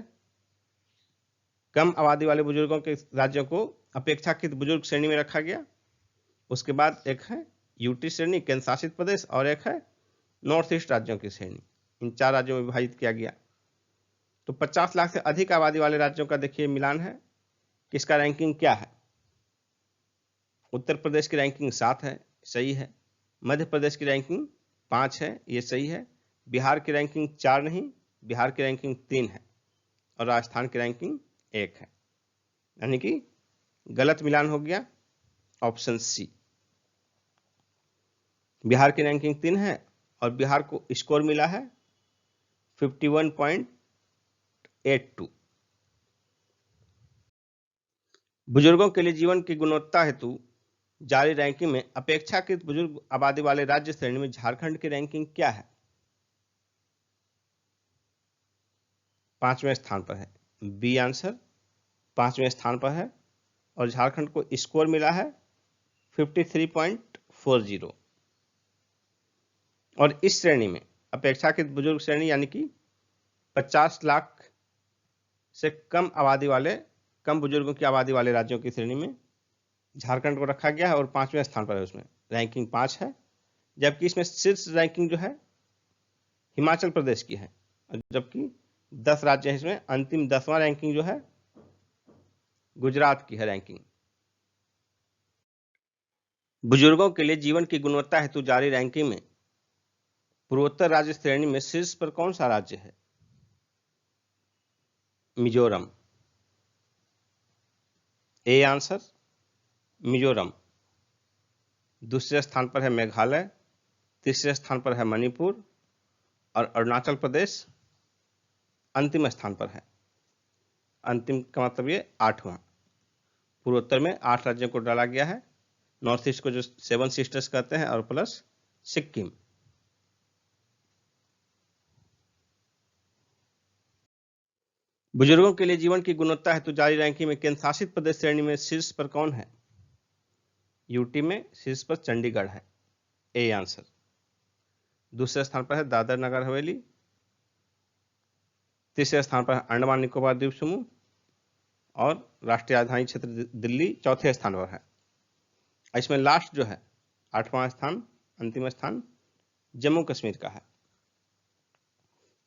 कम आबादी वाले बुजुर्गों के राज्यों को अपेक्षाकृत बुजुर्ग श्रेणी में रखा गया। उसके बाद एक है यूटी श्रेणी, केंद्र शासित प्रदेश, और एक है नॉर्थ ईस्ट राज्यों की श्रेणी। इन 4 राज्यों में विभाजित किया गया। तो 50 लाख से अधिक आबादी वाले राज्यों का देखिए मिलान है, किसका रैंकिंग क्या है। उत्तर प्रदेश की रैंकिंग 7 है, सही है। मध्य प्रदेश की रैंकिंग 5 है, ये सही है। बिहार की रैंकिंग 4 नहीं, बिहार की रैंकिंग 3 है, और राजस्थान की रैंकिंग 1 है। यानी कि गलत मिलान हो गया ऑप्शन सी। बिहार की रैंकिंग 3 है और बिहार को स्कोर मिला है 51.82। बुजुर्गों के लिए जीवन की गुणवत्ता हेतु जारी रैंकिंग में अपेक्षाकृत बुजुर्ग आबादी वाले राज्य श्रेणी में झारखंड की रैंकिंग क्या है? 5वें स्थान पर है। बी आंसर 5वें स्थान पर है, और झारखंड को स्कोर मिला है 53.40। और इस श्रेणी में अपेक्षाकृत बुजुर्ग श्रेणी यानी कि 50 लाख से कम आबादी वाले, कम बुजुर्गों की आबादी वाले राज्यों की श्रेणी में झारखंड को रखा गया है, और 5वें स्थान पर है। उसमें रैंकिंग 5 है, जबकि इसमें शीर्ष रैंकिंग जो है हिमाचल प्रदेश की है, जबकि 10 राज्य हैं इसमें। अंतिम 10वां रैंकिंग जो है गुजरात की है रैंकिंग। बुजुर्गों के लिए जीवन की गुणवत्ता हेतु जारी रैंकिंग में पूर्वोत्तर राज्य श्रेणी में शीर्ष पर कौन सा राज्य है? मिजोरम। A answer Mizoram. दूसरे स्थान पर है मेघालय, तीसरे स्थान पर है मणिपुर, और अरुणाचल प्रदेश अंतिम स्थान पर है। अंतिम का मतलब ये 8वां। पूर्वोत्तर में 8 राज्यों को डाला गया है, नॉर्थ ईस्ट को जो 7 सिस्टर्स कहते हैं, और प्लस सिक्किम। बुजुर्गों के लिए जीवन की गुणवत्ता हेतु जारी रैंकिंग में केंद्र शासित प्रदेश श्रेणी में शीर्ष पर कौन है? यूटी में शीर्ष पर चंडीगढ़ है, ए आंसर। दूसरे स्थान पर है दादर नगर हवेली, तीसरे स्थान पर है अंडमान निकोबार द्वीप समूह, और राष्ट्रीय राजधानी क्षेत्र दिल्ली चौथे स्थान पर है। इसमें लास्ट जो है 8वां स्थान, अंतिम स्थान जम्मू कश्मीर का है।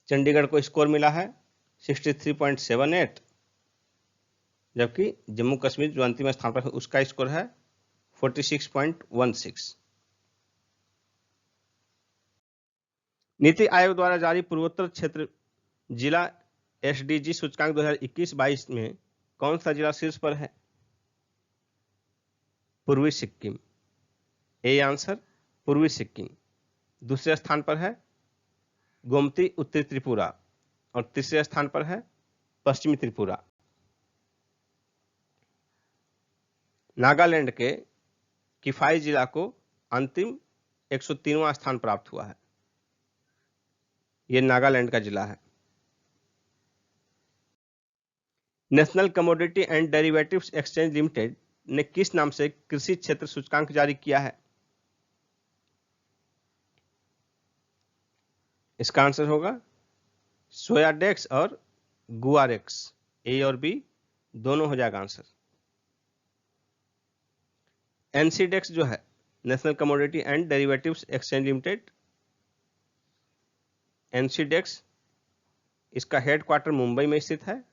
चंडीगढ़ को स्कोर मिला है 63.78, जबकि जम्मू कश्मीर जो अंतिम स्थान पर है उसका स्कोर है 46.16। नीति आयोग द्वारा जारी पूर्वोत्तर क्षेत्र जिला एसडीजी सूचकांक 2021-22 में कौन सा जिला शीर्ष पर है? पूर्वी सिक्किम। ए आंसर पूर्वी सिक्किम। दूसरे स्थान पर है गोमती उत्तरी त्रिपुरा, और तीसरे स्थान पर है पश्चिमी त्रिपुरा। नागालैंड के किफाई जिला को अंतिम 103वां स्थान प्राप्त हुआ है। यह नागालैंड का जिला है। National commodity and derivatives exchange limited ने किस नाम से कृषि क्षेत्र सूचकांक जारी किया है? इसका आंसर होगा सोयाडेक्स और गुआरेक्स। ए और बी दोनों हो जाएगा आंसर। एनसीडेक्स जो है national commodity and derivatives exchange limited, NCDEX, इसका हेडक्वार्टर मुंबई में स्थित है,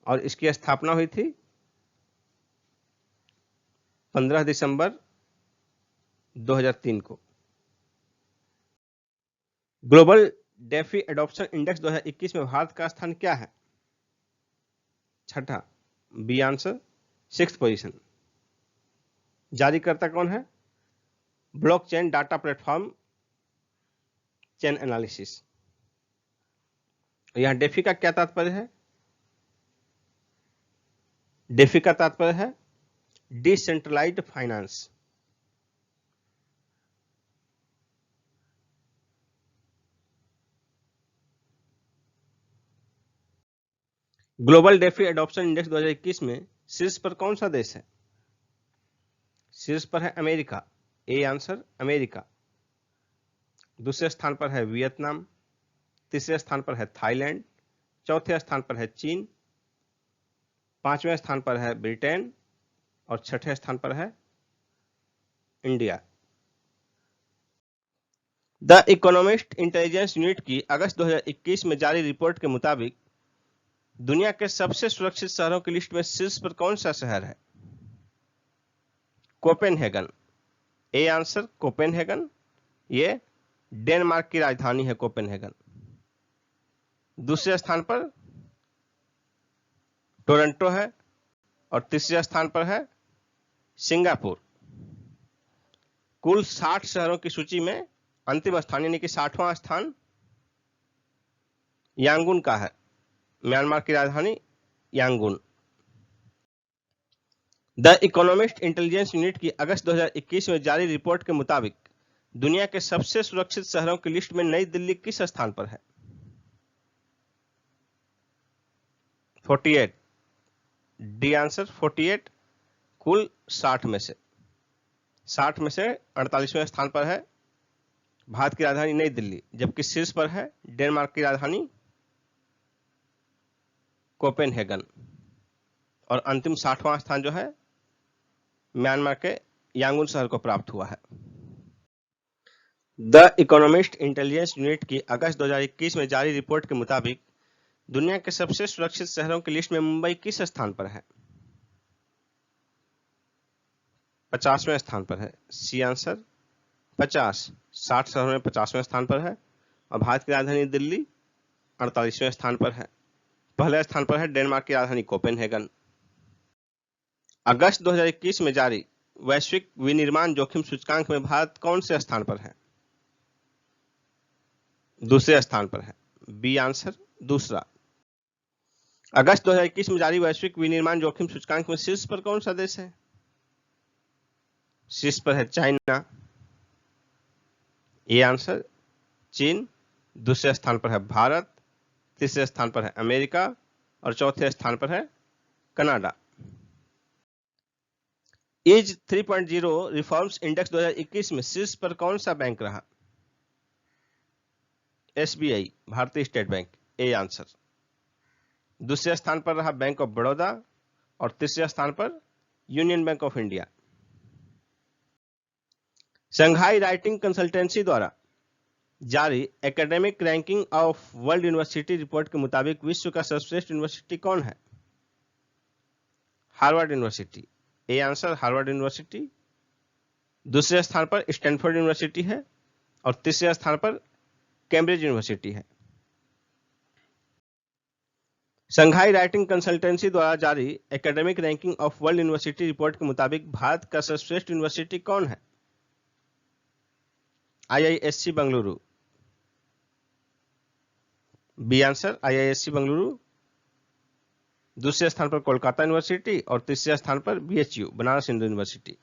और इसकी स्थापना हुई थी 15 दिसंबर 2003 को। ग्लोबल डेफी एडॉप्शन इंडेक्स 2021 में भारत का स्थान क्या है? 6ठा। B answer 6th position. जारीकर्ता कौन है? Blockchain data platform chain analysis. यहां डेफी का क्या तात्पर्य है? डेफी का तात्पर्य है decentralised finance. Global DeFi adoption index 2021 में शीर्ष पर कौन सा देश है? शीर्ष पर है अमेरिका। A answer America. दूसरे स्थान पर है वियतनाम, तीसरे स्थान पर है थाईलैंड, चौथे स्थान पर है चीन, पांचवें स्थान पर है ब्रिटेन और छठे स्थान पर है India. The economist intelligence unit की अगस्त 2021 में जारी रिपोर्ट के मुताबिक दुनिया के सबसे सुरक्षित शहरों की लिस्ट में शीर्ष पर कौन सा शहर है? कोपेनहेगन। A answer Copenhagen. ये डेनमार्क की राजधानी है कोपेनहेगन। दूसरे स्थान पर टोरंटो है और तीसरे स्थान पर है सिंगापुर। कुल 60 शहरों की सूची में अंतिम स्थान यानी कि 60वां स्थान यांगून का है, म्यांमार की राजधानी Yangon. The economist intelligence unit की अगस्त 2021 में जारी रिपोर्ट के मुताबिक दुनिया के सबसे सुरक्षित शहरों की लिस्ट में नई दिल्ली किस स्थान पर है? 48। D answer 48। कुल 60 में से 48वें स्थान पर है भारत की राजधानी नई दिल्ली, जबकि शीर्ष पर है डेनमार्क की राजधानी कोपेनहेगन और अंतिम 60वां स्थान जो है म्यांमार के यांगून शहर को प्राप्त हुआ है। द इकोनॉमिस्ट इंटेलिजेंस यूनिट की अगस्त 2021 में जारी रिपोर्ट के मुताबिक दुनिया के सबसे सुरक्षित शहरों की लिस्ट में मुंबई किस स्थान पर है? 50वें स्थान पर है। C answer 50। 60 शहरों में 50वें स्थान पर है और भारत की राजधानी दिल्ली 48वें स्थान पर है। पहले स्थान पर है डेनमार्क की राजधानी कोपेनहेगन। अगस्त 2021 में जारी वैश्विक विनिर्माण जोखिम सूचकांक में भारत कौन से स्थान पर है? दूसरे स्थान पर है। बी आंसर दूसरा। अगस्त 2021 में जारी वैश्विक विनिर्माण जोखिम सूचकांक में शीर्ष पर कौन सा देश है? शीर्ष पर है चाइना। ये आंसर चीन। दूसरे स्थान पर है भारत, तीसरे स्थान पर है अमेरिका और चौथे स्थान पर है कनाडा। ईज 3.0 रिफॉर्म्स इंडेक्स 2021 में शीर्ष पर कौन सा बैंक रहा? एसबीआई, भारतीय स्टेट बैंक। A answer. दूसरे स्थान पर रहा बैंक ऑफ बड़ौदा और तीसरे स्थान पर union bank of India. Shanghai writing consultancy द्वारा जारी academic ranking of world university report के मुताबिक विश्व का सर्वश्रेष्ठ यूनिवर्सिटी कौन है? Harvard university. A answer Harvard university. दूसरे स्थान पर स्टैनफोर्ड यूनिवर्सिटी है और तीसरे स्थान पर कैम्ब्रिज यूनिवर्सिटी है। शंघाई राइटिंग कंसल्टेंसी द्वारा जारी academic ranking of world university report के मुताबिक भारत का सर्वश्रेष्ठ यूनिवर्सिटी कौन है? IISc Bengaluru. B answer IISc Bengaluru. दूसरे स्थान पर कोलकाता यूनिवर्सिटी और तीसरे स्थान पर बीएचयू बनारस हिंदू यूनिवर्सिटी।